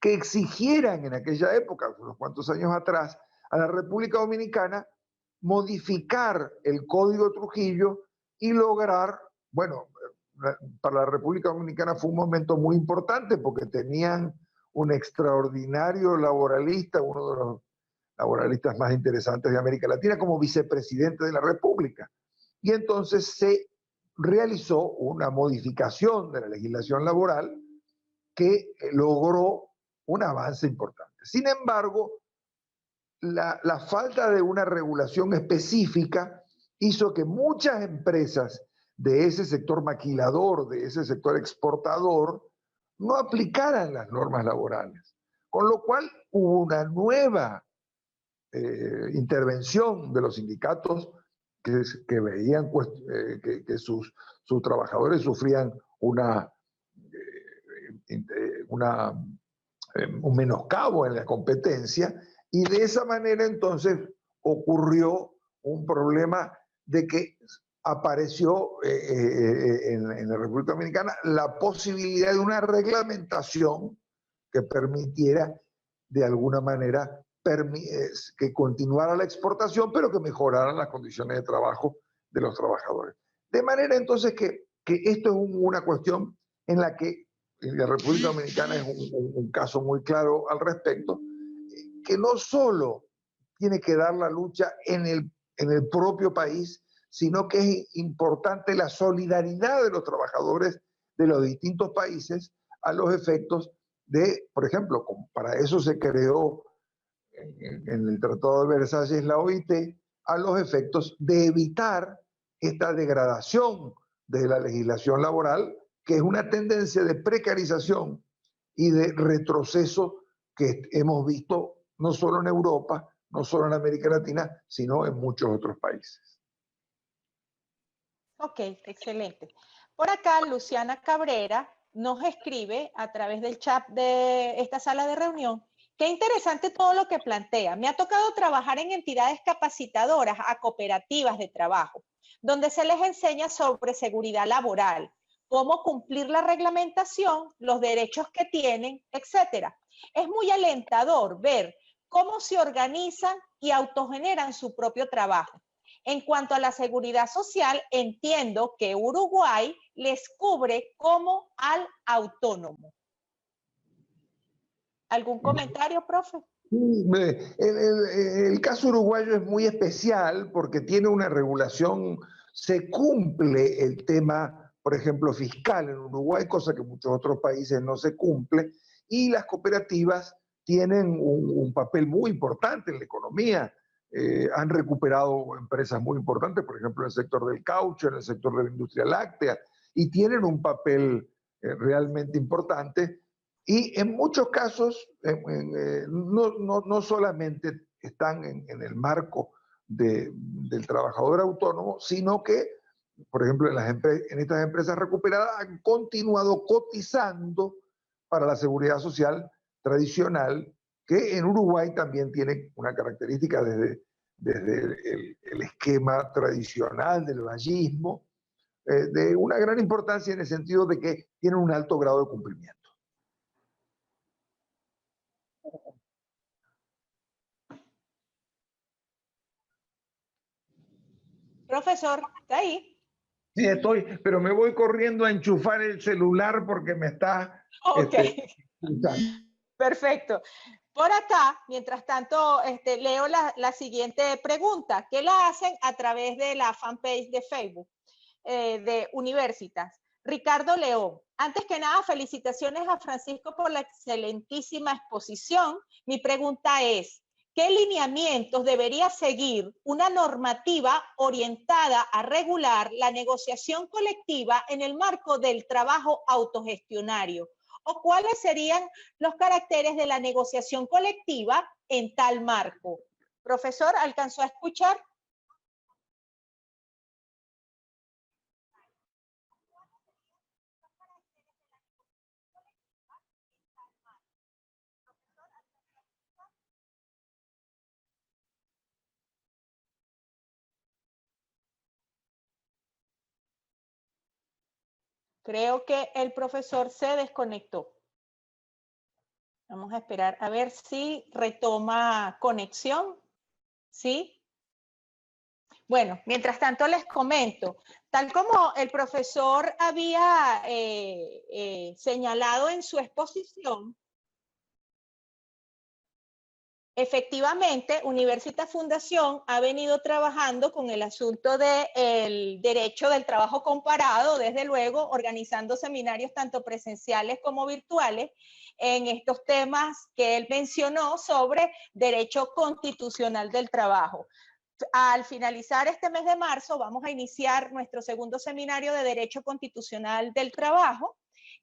S2: que exigieran en aquella época, unos cuantos años atrás, a la República Dominicana modificar el Código Trujillo y lograr, bueno, para la República Dominicana fue un momento muy importante porque tenían un extraordinario laboralista, uno de los laboralistas más interesantes de América Latina, como vicepresidente de la República. Y entonces se realizó una modificación de la legislación laboral que logró un avance importante. Sin embargo, la falta de una regulación específica hizo que muchas empresas de ese sector maquilador, de ese sector exportador, no aplicaran las normas laborales. Con lo cual hubo una nueva intervención de los sindicatos que veían que sus trabajadores sufrían un menoscabo en la competencia, y de esa manera entonces ocurrió un problema de que apareció en la República Dominicana la posibilidad de una reglamentación que permitiera de alguna manera que continuara la exportación, pero que mejorara las condiciones de trabajo de los trabajadores. De manera entonces que esto es una cuestión en la que la República Dominicana es un caso muy claro al respecto, que no solo tiene que dar la lucha en el propio país, sino que es importante la solidaridad de los trabajadores de los distintos países a los efectos de, por ejemplo, para eso se creó en el Tratado de Versalles la OIT, a los efectos de evitar esta degradación de la legislación laboral, que es una tendencia de precarización y de retroceso que hemos visto no solo en Europa, no solo en América Latina, sino en muchos otros países.
S1: Ok, excelente. Por acá, Luciana Cabrera nos escribe a través del chat de esta sala de reunión. Qué interesante todo lo que plantea. Me ha tocado trabajar en entidades capacitadoras a cooperativas de trabajo, donde se les enseña sobre seguridad laboral, cómo cumplir la reglamentación, los derechos que tienen, etcétera. Es muy alentador ver cómo se organizan y autogeneran su propio trabajo. En cuanto a la seguridad social, entiendo que Uruguay les cubre como al autónomo. ¿Algún comentario, profe?
S2: El caso uruguayo es muy especial porque tiene una regulación, se cumple el tema, por ejemplo, fiscal en Uruguay, cosa que en muchos otros países no se cumple, y las cooperativas tienen un papel muy importante en la economía. Han recuperado empresas muy importantes, por ejemplo, en el sector del caucho, en el sector de la industria láctea, y tienen un papel realmente importante. Y en muchos casos, no solamente están en el marco del trabajador autónomo, sino que, por ejemplo, en estas empresas recuperadas han continuado cotizando para la seguridad social tradicional, que en Uruguay también tiene una característica desde el esquema tradicional del vallismo, de una gran importancia en el sentido de que tienen un alto grado de cumplimiento.
S1: Profesor, ¿está ahí?
S2: Sí, estoy, pero me voy corriendo a enchufar el celular porque me está...
S1: Ok, perfecto. Por acá, mientras tanto, leo la siguiente pregunta, que la hacen a través de la fanpage de Facebook. de Universitas, Ricardo León. Antes que nada, felicitaciones a Francisco por la excelentísima exposición. Mi pregunta es, ¿qué lineamientos debería seguir una normativa orientada a regular la negociación colectiva en el marco del trabajo autogestionario? ¿O cuáles serían los caracteres de la negociación colectiva en tal marco? Profesor, ¿alcanzó a escuchar? Creo que el profesor se desconectó. Vamos a esperar a ver si retoma conexión. ¿Sí? Bueno, mientras tanto les comento, tal como el profesor había señalado en su exposición, efectivamente, Universitas Fundación ha venido trabajando con el asunto del derecho del trabajo comparado, desde luego, organizando seminarios tanto presenciales como virtuales en estos temas que él mencionó sobre derecho constitucional del trabajo. Al finalizar este mes de marzo, vamos a iniciar nuestro segundo seminario de Derecho Constitucional del Trabajo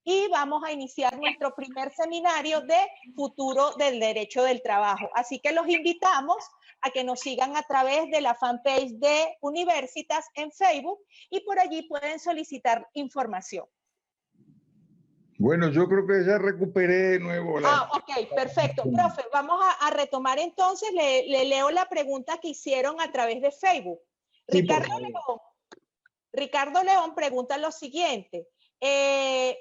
S1: y vamos a iniciar nuestro primer seminario de Futuro del Derecho del Trabajo. Así que los invitamos a que nos sigan a través de la fanpage de Universitas en Facebook y por allí pueden solicitar información.
S2: Bueno, yo creo que ya recuperé de nuevo la...
S1: Ok, perfecto. Profe, vamos a retomar entonces, le leo la pregunta que hicieron a través de Facebook.
S2: Sí,
S1: Ricardo León pregunta lo siguiente. ¿Qué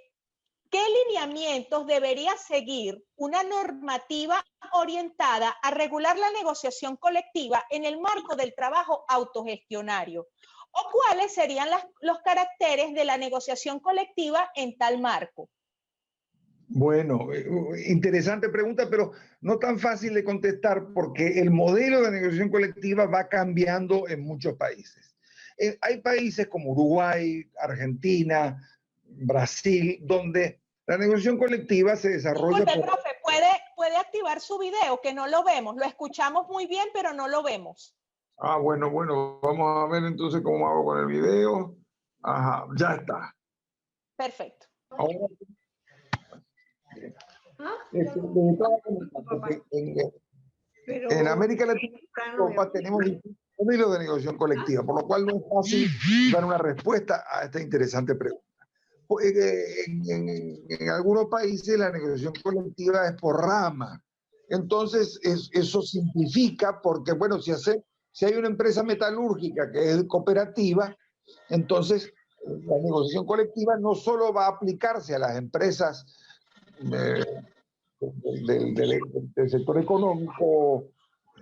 S1: lineamientos debería seguir una normativa orientada a regular la negociación colectiva en el marco del trabajo autogestionario? ¿O cuáles serían los caracteres de la negociación colectiva en tal marco?
S2: Bueno, interesante pregunta, pero no tan fácil de contestar porque el modelo de negociación colectiva va cambiando en muchos países. Hay países como Uruguay, Argentina, Brasil, donde la negociación colectiva se desarrolla...
S1: Disculpe, profe, ¿puede activar su video? Que no lo vemos. Lo escuchamos muy bien, pero no lo vemos.
S2: Bueno, vamos a ver entonces cómo hago con el video. Ajá, ya está.
S1: Perfecto.
S2: Ahora, en América Latina y Europa tenemos modelos de negociación colectiva, por lo cual no es fácil dar una respuesta a esta interesante pregunta. En algunos países la negociación colectiva es por rama. Entonces, eso simplifica porque, bueno, si hay una empresa metalúrgica que es cooperativa, entonces la negociación colectiva no solo va a aplicarse a las empresas del sector económico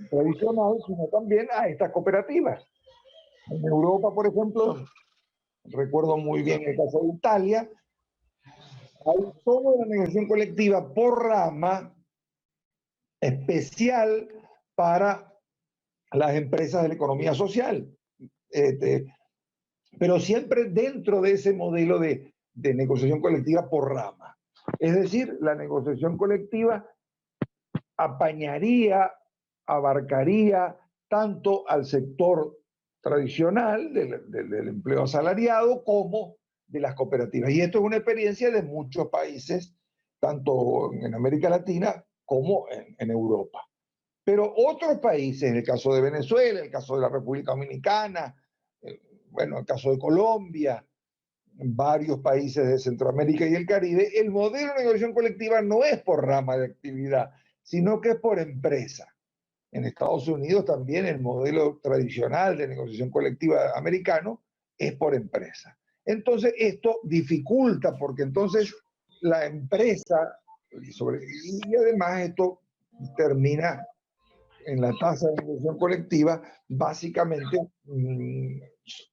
S2: tradicional, sino también a estas cooperativas. En Europa, por ejemplo, recuerdo muy bien el caso de Italia, hay toda una negociación colectiva por rama especial para las empresas de la economía social. Pero siempre dentro de ese modelo de negociación colectiva por rama. Es decir, la negociación colectiva abarcaría tanto al sector tradicional del empleo asalariado como de las cooperativas. Y esto es una experiencia de muchos países, tanto en América Latina como en Europa. Pero otros países, en el caso de Venezuela, el caso de la República Dominicana, bueno, el caso de Colombia, varios países de Centroamérica y el Caribe, el modelo de negociación colectiva no es por rama de actividad, sino que es por empresa. En Estados Unidos también el modelo tradicional de negociación colectiva americano es por empresa. Entonces esto dificulta porque entonces la empresa, y además esto termina en la tasa de negociación colectiva básicamente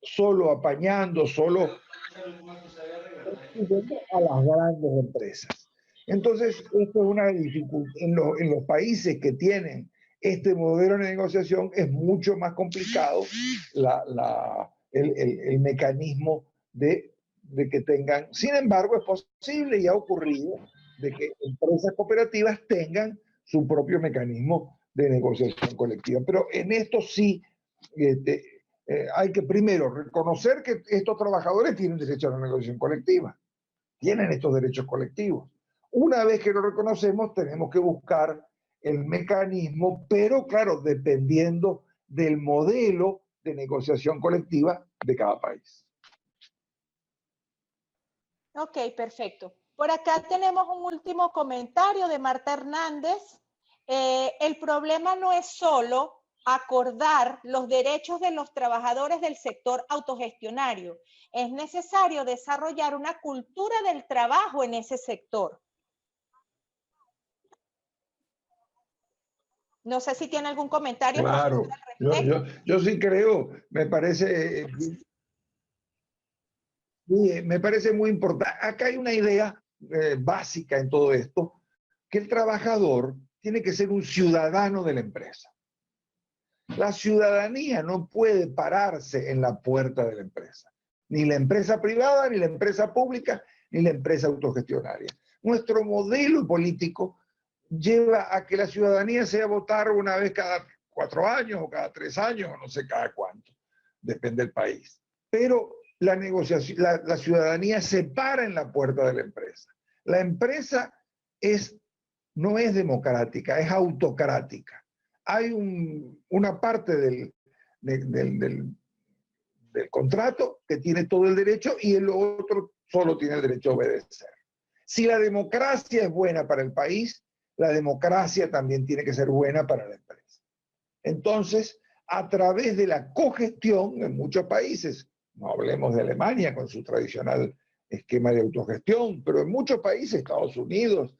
S2: solo apañando, solo a las grandes empresas. Entonces, esto es una dificultad. En los países que tienen este modelo de negociación es mucho más complicado el mecanismo de que tengan. Sin embargo, es posible y ha ocurrido de que empresas cooperativas tengan su propio mecanismo de negociación colectiva. Pero en esto sí hay que primero reconocer que estos trabajadores tienen derecho a la negociación colectiva, tienen estos derechos colectivos. Una vez que lo reconocemos, tenemos que buscar el mecanismo, pero claro, dependiendo del modelo de negociación colectiva de cada país.
S1: Ok, perfecto. Por acá tenemos un último comentario de Marta Hernández. El problema no es solo acordar los derechos de los trabajadores del sector autogestionario. Es necesario desarrollar una cultura del trabajo en ese sector. No sé si tiene algún comentario.
S2: Claro, yo sí creo, me parece muy importante. Acá hay una idea básica en todo esto, que el trabajador tiene que ser un ciudadano de la empresa. La ciudadanía no puede pararse en la puerta de la empresa. Ni la empresa privada, ni la empresa pública, ni la empresa autogestionaria. Nuestro modelo político lleva a que la ciudadanía sea votar una vez cada 4 años o cada 3 años, o no sé cada cuánto, depende del país. Pero la negociación, la ciudadanía se para en la puerta de la empresa. La empresa no es democrática, es autocrática. Hay una parte del contrato que tiene todo el derecho y el otro solo tiene el derecho a obedecer. Si la democracia es buena para el país, la democracia también tiene que ser buena para la empresa. Entonces, a través de la cogestión en muchos países, no hablemos de Alemania con su tradicional esquema de autogestión, pero en muchos países, Estados Unidos,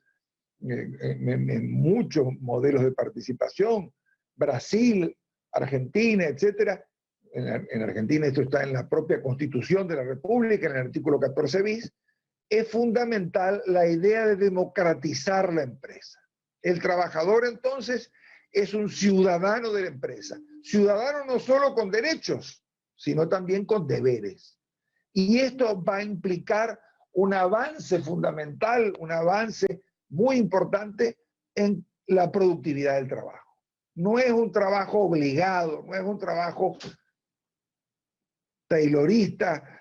S2: en muchos modelos de participación, Brasil, Argentina, etcétera. En Argentina esto está en la propia Constitución de la República, en el artículo 14 bis, es fundamental la idea de democratizar la empresa. El trabajador entonces es un ciudadano de la empresa, ciudadano no solo con derechos, sino también con deberes. Y esto va a implicar un avance fundamental, un avance muy importante en la productividad del trabajo. No es un trabajo obligado, no es un trabajo taylorista,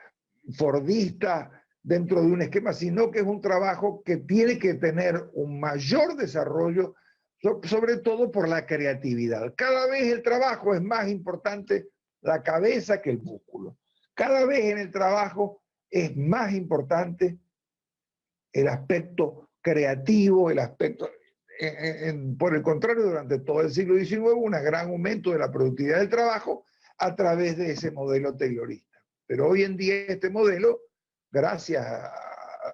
S2: fordista, dentro de un esquema, sino que es un trabajo que tiene que tener un mayor desarrollo, sobre todo por la creatividad. Cada vez el trabajo es más importante la cabeza que el músculo. Cada vez en el trabajo es más importante el aspecto creativo, el aspecto... por el contrario, durante todo el siglo XIX hubo un gran aumento de la productividad del trabajo a través de ese modelo taylorista. Pero hoy en día este modelo, gracias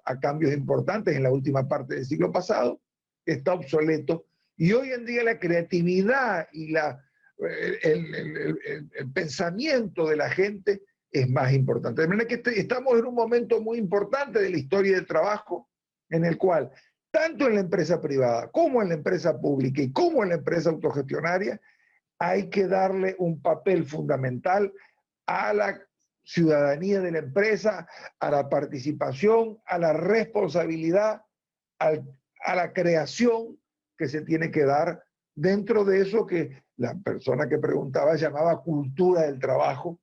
S2: a cambios importantes en la última parte del siglo pasado, está obsoleto. Y hoy en día la creatividad y el pensamiento de la gente es más importante. De manera que estamos en un momento muy importante de la historia del trabajo, en el cual, tanto en la empresa privada, como en la empresa pública y como en la empresa autogestionaria, hay que darle un papel fundamental a la ciudadanía de la empresa, a la participación, a la responsabilidad, a la creación que se tiene que dar dentro de eso que la persona que preguntaba llamaba cultura del trabajo,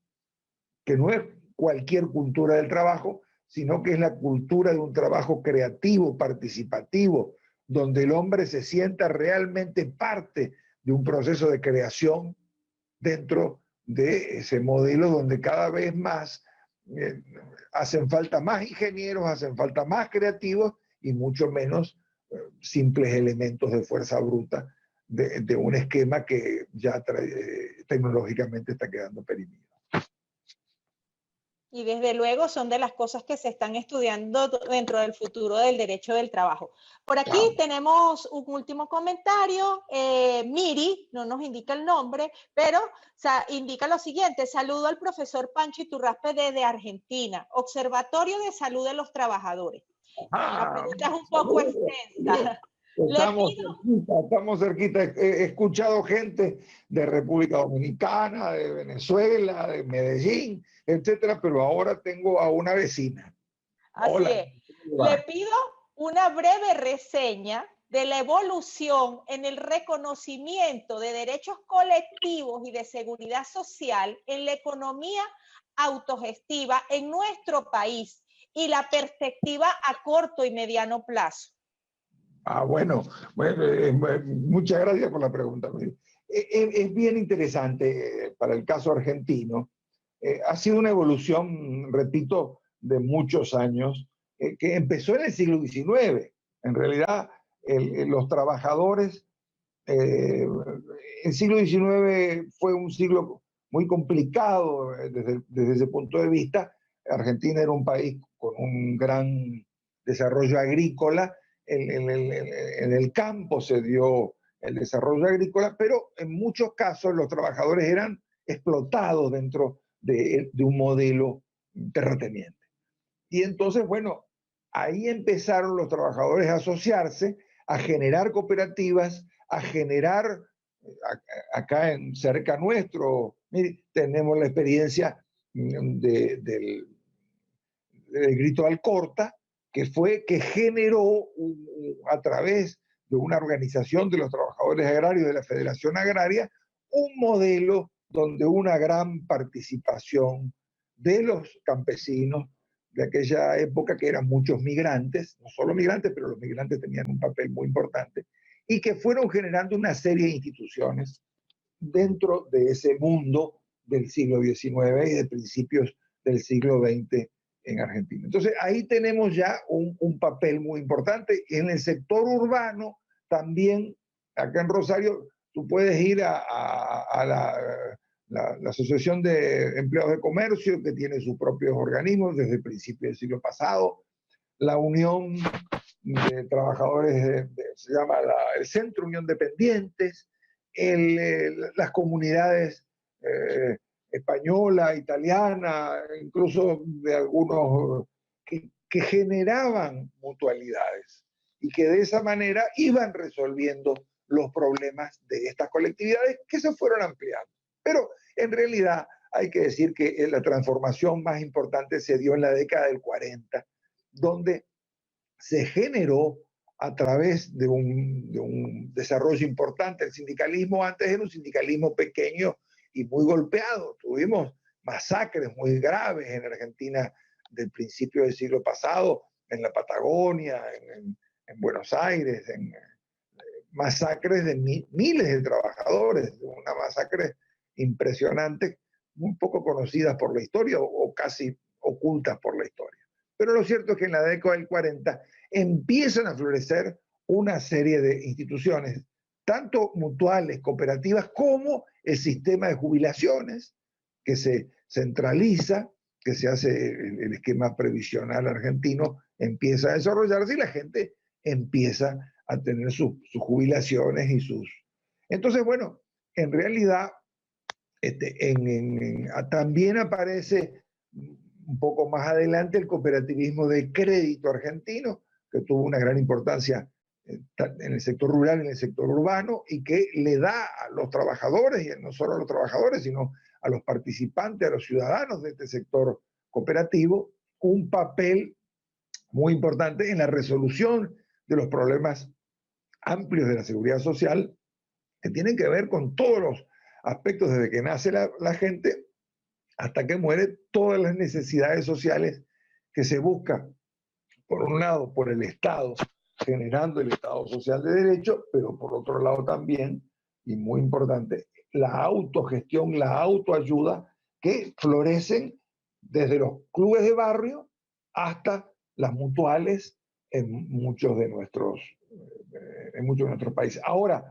S2: que no es cualquier cultura del trabajo, sino que es la cultura de un trabajo creativo, participativo, donde el hombre se sienta realmente parte de un proceso de creación dentro de ese modelo donde cada vez más hacen falta más ingenieros, hacen falta más creativos y mucho menos simples elementos de fuerza bruta de un esquema que ya tecnológicamente está quedando perimido.
S1: Y desde luego son de las cosas que se están estudiando dentro del futuro del derecho del trabajo. Por aquí tenemos un último comentario. Miri, no nos indica el nombre, pero indica lo siguiente. Saludo al profesor Pancho Iturraspe desde Argentina, Observatorio de Salud de los Trabajadores. La pregunta es un poco extensa. Le
S2: Estamos
S1: pido,
S2: cerquita, estamos cerquita. He escuchado gente de República Dominicana, de Venezuela, de Medellín, etcétera, pero ahora tengo a una vecina.
S1: así
S2: Hola,
S1: es,
S2: ¿cómo
S1: le
S2: va?
S1: pido una breve reseña de la evolución en el reconocimiento de derechos colectivos y de seguridad social en la economía autogestiva en nuestro país y la perspectiva a corto y mediano plazo.
S2: Bueno, muchas gracias por la pregunta. Es bien interesante para el caso argentino. Ha sido una evolución, repito, de muchos años, que empezó en el siglo XIX. En realidad, los trabajadores, el siglo XIX fue un siglo muy complicado desde ese punto de vista. Argentina era un país con un gran desarrollo agrícola. En el campo se dio el desarrollo agrícola, pero en muchos casos los trabajadores eran explotados dentro de un modelo terrateniente. Y entonces, bueno, ahí empezaron los trabajadores a asociarse, a generar cooperativas, a generar, acá cerca nuestro, mire, tenemos la experiencia del Grito Alcorta, que generó a través de una organización de los trabajadores agrarios de la Federación Agraria un modelo donde una gran participación de los campesinos de aquella época, que eran muchos migrantes, no solo migrantes, pero los migrantes tenían un papel muy importante, y que fueron generando una serie de instituciones dentro de ese mundo del siglo XIX y de principios del siglo XX en Argentina. Entonces ahí tenemos ya un papel muy importante. En el sector urbano también, acá en Rosario, tú puedes ir a la Asociación de Empleados de Comercio, que tiene sus propios organismos desde el principio del siglo pasado, la Unión de Trabajadores, se llama el Centro Unión Dependientes, las comunidades española, italiana, incluso de algunos que generaban mutualidades y que de esa manera iban resolviendo los problemas de estas colectividades que se fueron ampliando. Pero en realidad hay que decir que la transformación más importante se dio en la década del 40, donde se generó a través de un desarrollo importante. El sindicalismo antes era un sindicalismo pequeño y muy golpeado. Tuvimos masacres muy graves en Argentina del principio del siglo pasado, en la Patagonia, en Buenos Aires, masacres de miles de trabajadores, una masacre impresionante, muy poco conocidas por la historia o casi ocultas por la historia. Pero lo cierto es que en la década del 40 empiezan a florecer una serie de instituciones, tanto mutuales, cooperativas, como el sistema de jubilaciones, que se centraliza, que se hace el esquema previsional argentino, empieza a desarrollarse y la gente empieza a tener sus jubilaciones y sus... Entonces, bueno, en realidad también aparece un poco más adelante el cooperativismo de crédito argentino, que tuvo una gran importancia en el sector rural, en el sector urbano, y que le da a los trabajadores, y no solo a los trabajadores, sino a los participantes, a los ciudadanos de este sector cooperativo, un papel muy importante en la resolución de los problemas amplios de la seguridad social, que tienen que ver con todos los aspectos, desde que nace la gente hasta que muere, todas las necesidades sociales que se buscan, por un lado, por el Estado, generando el Estado social de derecho, pero por otro lado también, y muy importante, la autogestión, la autoayuda, que florecen desde los clubes de barrio hasta las mutuales en muchos de nuestros países. Ahora,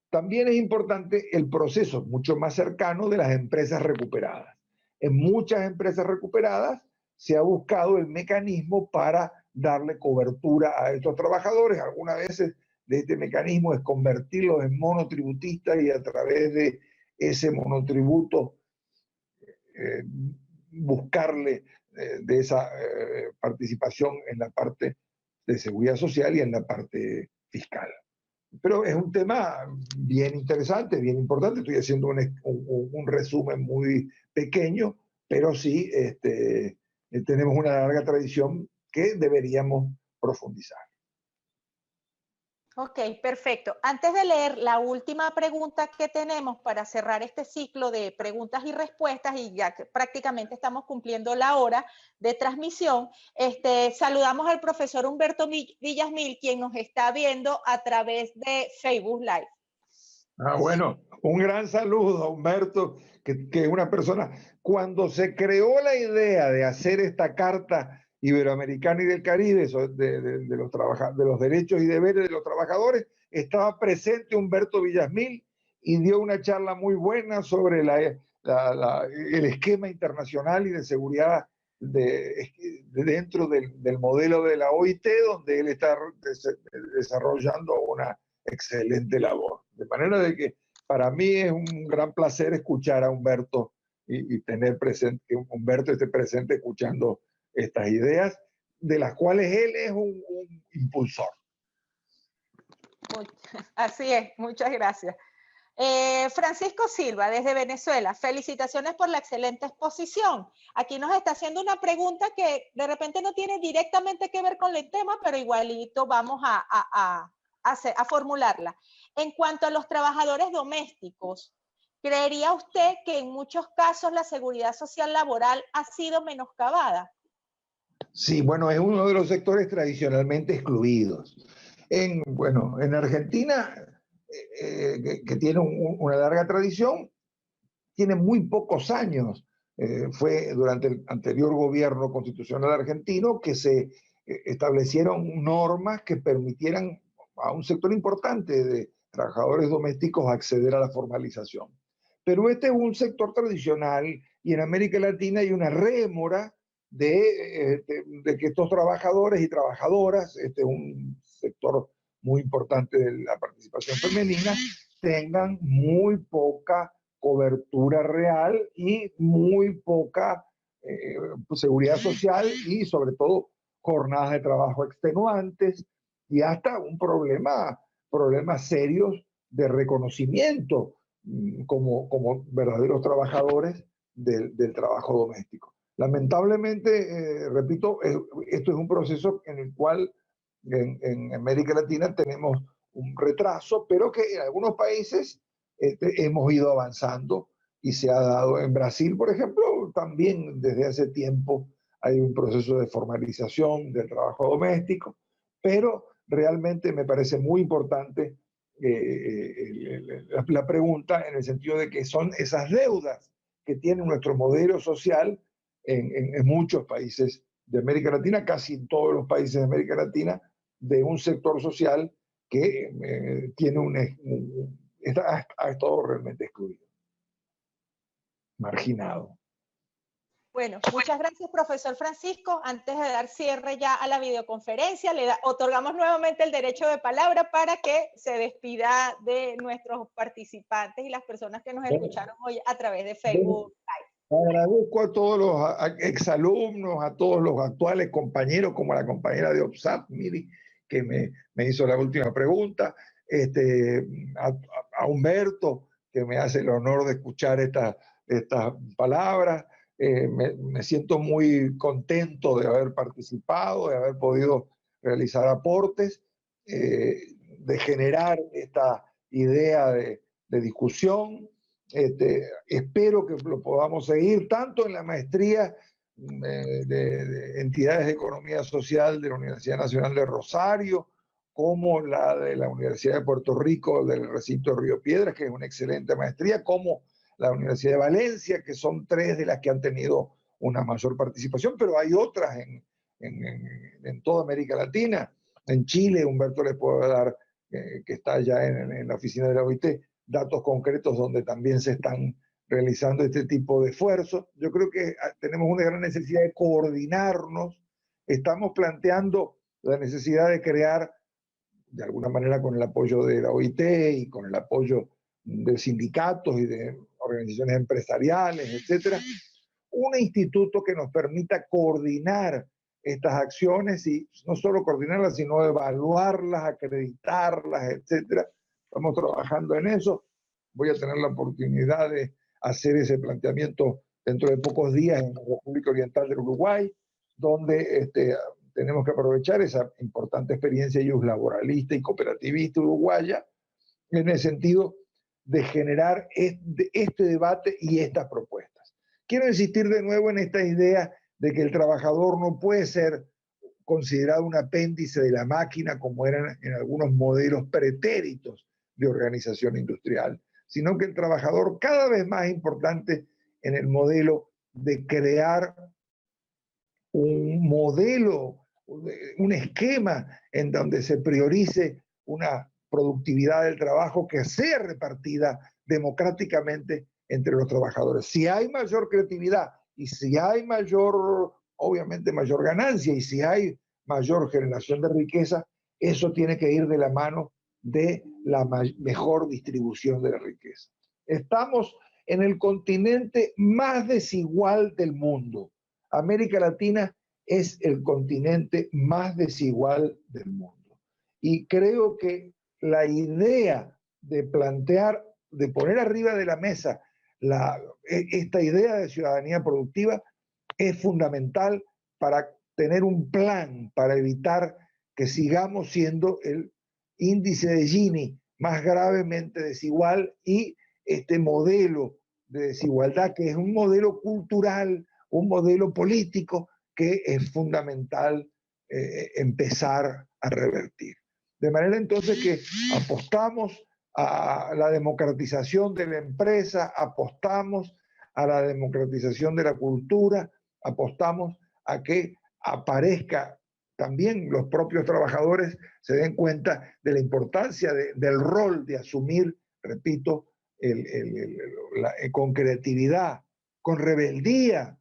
S2: también es importante el proceso mucho más cercano de las empresas recuperadas. En muchas empresas recuperadas se ha buscado el mecanismo para darle cobertura a estos trabajadores. Algunas veces de este mecanismo es convertirlos en monotributistas y a través de ese monotributo buscarle de esa participación en la parte de seguridad social y en la parte fiscal. Pero es un tema bien interesante, bien importante. Estoy haciendo un resumen muy pequeño, pero sí tenemos una larga tradición que deberíamos profundizar.
S1: Ok, perfecto. Antes de leer la última pregunta que tenemos para cerrar este ciclo de preguntas y respuestas, y ya que prácticamente estamos cumpliendo la hora de transmisión, saludamos al profesor Humberto Villasmil, quien nos está viendo a través de Facebook Live.
S2: Bueno, un gran saludo a Humberto, que es una persona, cuando se creó la idea de hacer esta Carta Iberoamericana y del Caribe de los derechos y deberes de los trabajadores, estaba presente Humberto Villasmil y dio una charla muy buena sobre el esquema internacional y de seguridad dentro del modelo de la OIT, donde él está desarrollando una excelente labor. De manera de que para mí es un gran placer escuchar a Humberto y tener presente, que Humberto esté presente escuchando estas ideas, de las cuales él es un impulsor.
S1: Así es, muchas gracias. Francisco Silva, desde Venezuela, felicitaciones por la excelente exposición. Aquí nos está haciendo una pregunta que de repente no tiene directamente que ver con el tema, pero igualito vamos a formularla. En cuanto a los trabajadores domésticos, ¿creería usted que en muchos casos la seguridad social laboral ha sido menoscabada?
S2: Sí, bueno, es uno de los sectores tradicionalmente excluidos. En Argentina, que tiene una larga tradición, tiene muy pocos años. Fue durante el anterior gobierno constitucional argentino que se establecieron normas que permitieran a un sector importante de trabajadores domésticos acceder a la formalización. Pero este es un sector tradicional y en América Latina hay una rémora de que estos trabajadores y trabajadoras, este es un sector muy importante de la participación femenina, tengan muy poca cobertura real y muy poca seguridad social y sobre todo jornadas de trabajo extenuantes y hasta problemas serios de reconocimiento como verdaderos trabajadores del trabajo doméstico. Lamentablemente, repito, esto es un proceso en el cual en América Latina tenemos un retraso, pero que en algunos países hemos ido avanzando y se ha dado. En Brasil, por ejemplo, también desde hace tiempo hay un proceso de formalización del trabajo doméstico, pero realmente me parece muy importante la pregunta en el sentido de que son esas deudas que tiene nuestro modelo social en muchos países de América Latina, casi en todos los países de América Latina, de un sector social que tiene ha estado realmente excluido, marginado.
S1: Bueno, muchas gracias, profesor Francisco. Antes de dar cierre ya a la videoconferencia, le otorgamos nuevamente el derecho de palabra para que se despida de nuestros participantes y las personas que nos escucharon hoy a través de Facebook Live.
S2: Agradezco a todos los exalumnos, a todos los actuales compañeros, como a la compañera de OPSAP, Miri, que me hizo la última pregunta, a Humberto, que me hace el honor de escuchar estas palabras. Me siento muy contento de haber participado, de haber podido realizar aportes, de generar esta idea de discusión. Espero que lo podamos seguir tanto en la maestría de entidades de economía social de la Universidad Nacional de Rosario, como la de la Universidad de Puerto Rico del recinto de Río Piedras, que es una excelente maestría, como la Universidad de Valencia, que son tres de las que han tenido una mayor participación, pero hay otras en toda América Latina. En Chile, Humberto le puede dar, que está ya en la oficina de la OIT, datos concretos donde también se están realizando este tipo de esfuerzos. Yo creo que tenemos una gran necesidad de coordinarnos. Estamos planteando la necesidad de crear, de alguna manera con el apoyo de la OIT y con el apoyo de sindicatos y de organizaciones empresariales, etcétera, un instituto que nos permita coordinar estas acciones y no solo coordinarlas, sino evaluarlas, acreditarlas, etcétera. Estamos trabajando en eso. Voy a tener la oportunidad de hacer ese planteamiento dentro de pocos días en la República Oriental del Uruguay, donde tenemos que aprovechar esa importante experiencia laboralista y cooperativista uruguaya en el sentido de generar este debate y estas propuestas. Quiero insistir de nuevo en esta idea de que el trabajador no puede ser considerado un apéndice de la máquina como eran en algunos modelos pretéritos de organización industrial, sino que el trabajador cada vez más importante en el modelo de crear un modelo, un esquema en donde se priorice una productividad del trabajo que sea repartida democráticamente entre los trabajadores. Si hay mayor creatividad y si hay obviamente mayor ganancia y si hay mayor generación de riqueza, eso tiene que ir de la mano de la mejor distribución de la riqueza. Estamos en el continente más desigual del mundo. América Latina es el continente más desigual del mundo. Y creo que la idea de plantear, de poner arriba de la mesa esta idea de ciudadanía productiva es fundamental para tener un plan para evitar que sigamos siendo el índice de Gini más gravemente desigual y este modelo de desigualdad que es un modelo cultural, un modelo político que es fundamental empezar a revertir. De manera entonces que apostamos a la democratización de la empresa, apostamos a la democratización de la cultura, apostamos a que aparezca también los propios trabajadores se den cuenta de la importancia del rol de asumir, repito, con creatividad, con rebeldía,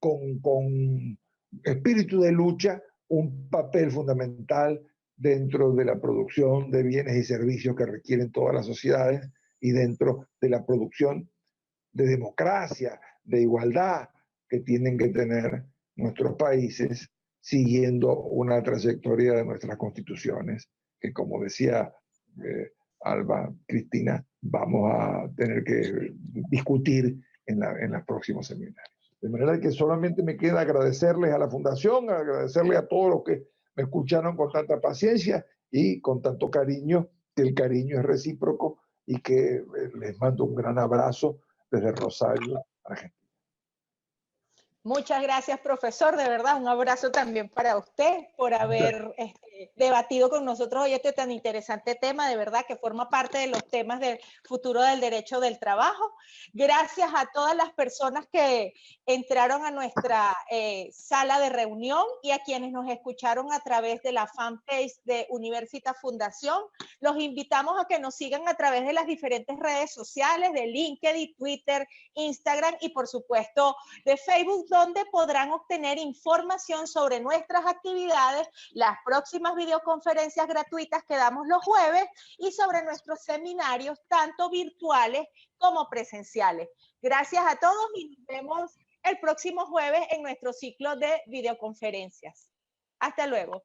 S2: con espíritu de lucha, un papel fundamental dentro de la producción de bienes y servicios que requieren todas las sociedades y dentro de la producción de democracia, de igualdad que tienen que tener nuestros países siguiendo una trayectoria de nuestras constituciones, que como decía Alba, Cristina, vamos a tener que discutir en los próximos seminarios. De manera que solamente me queda agradecerles a la Fundación, agradecerles a todos los que me escucharon con tanta paciencia y con tanto cariño, que el cariño es recíproco y que les mando un gran abrazo desde Rosario, Argentina.
S1: Muchas gracias, profesor. De verdad, un abrazo también para usted por haber debatido con nosotros hoy este tan interesante tema, de verdad, que forma parte de los temas del futuro del derecho del trabajo. Gracias a todas las personas que entraron a nuestra sala de reunión y a quienes nos escucharon a través de la fanpage de Universitas Fundación. Los invitamos a que nos sigan a través de las diferentes redes sociales, de LinkedIn, Twitter, Instagram y, por supuesto, de Facebook, donde podrán obtener información sobre nuestras actividades, las próximas videoconferencias gratuitas que damos los jueves y sobre nuestros seminarios, tanto virtuales como presenciales. Gracias a todos y nos vemos el próximo jueves en nuestro ciclo de videoconferencias. Hasta luego.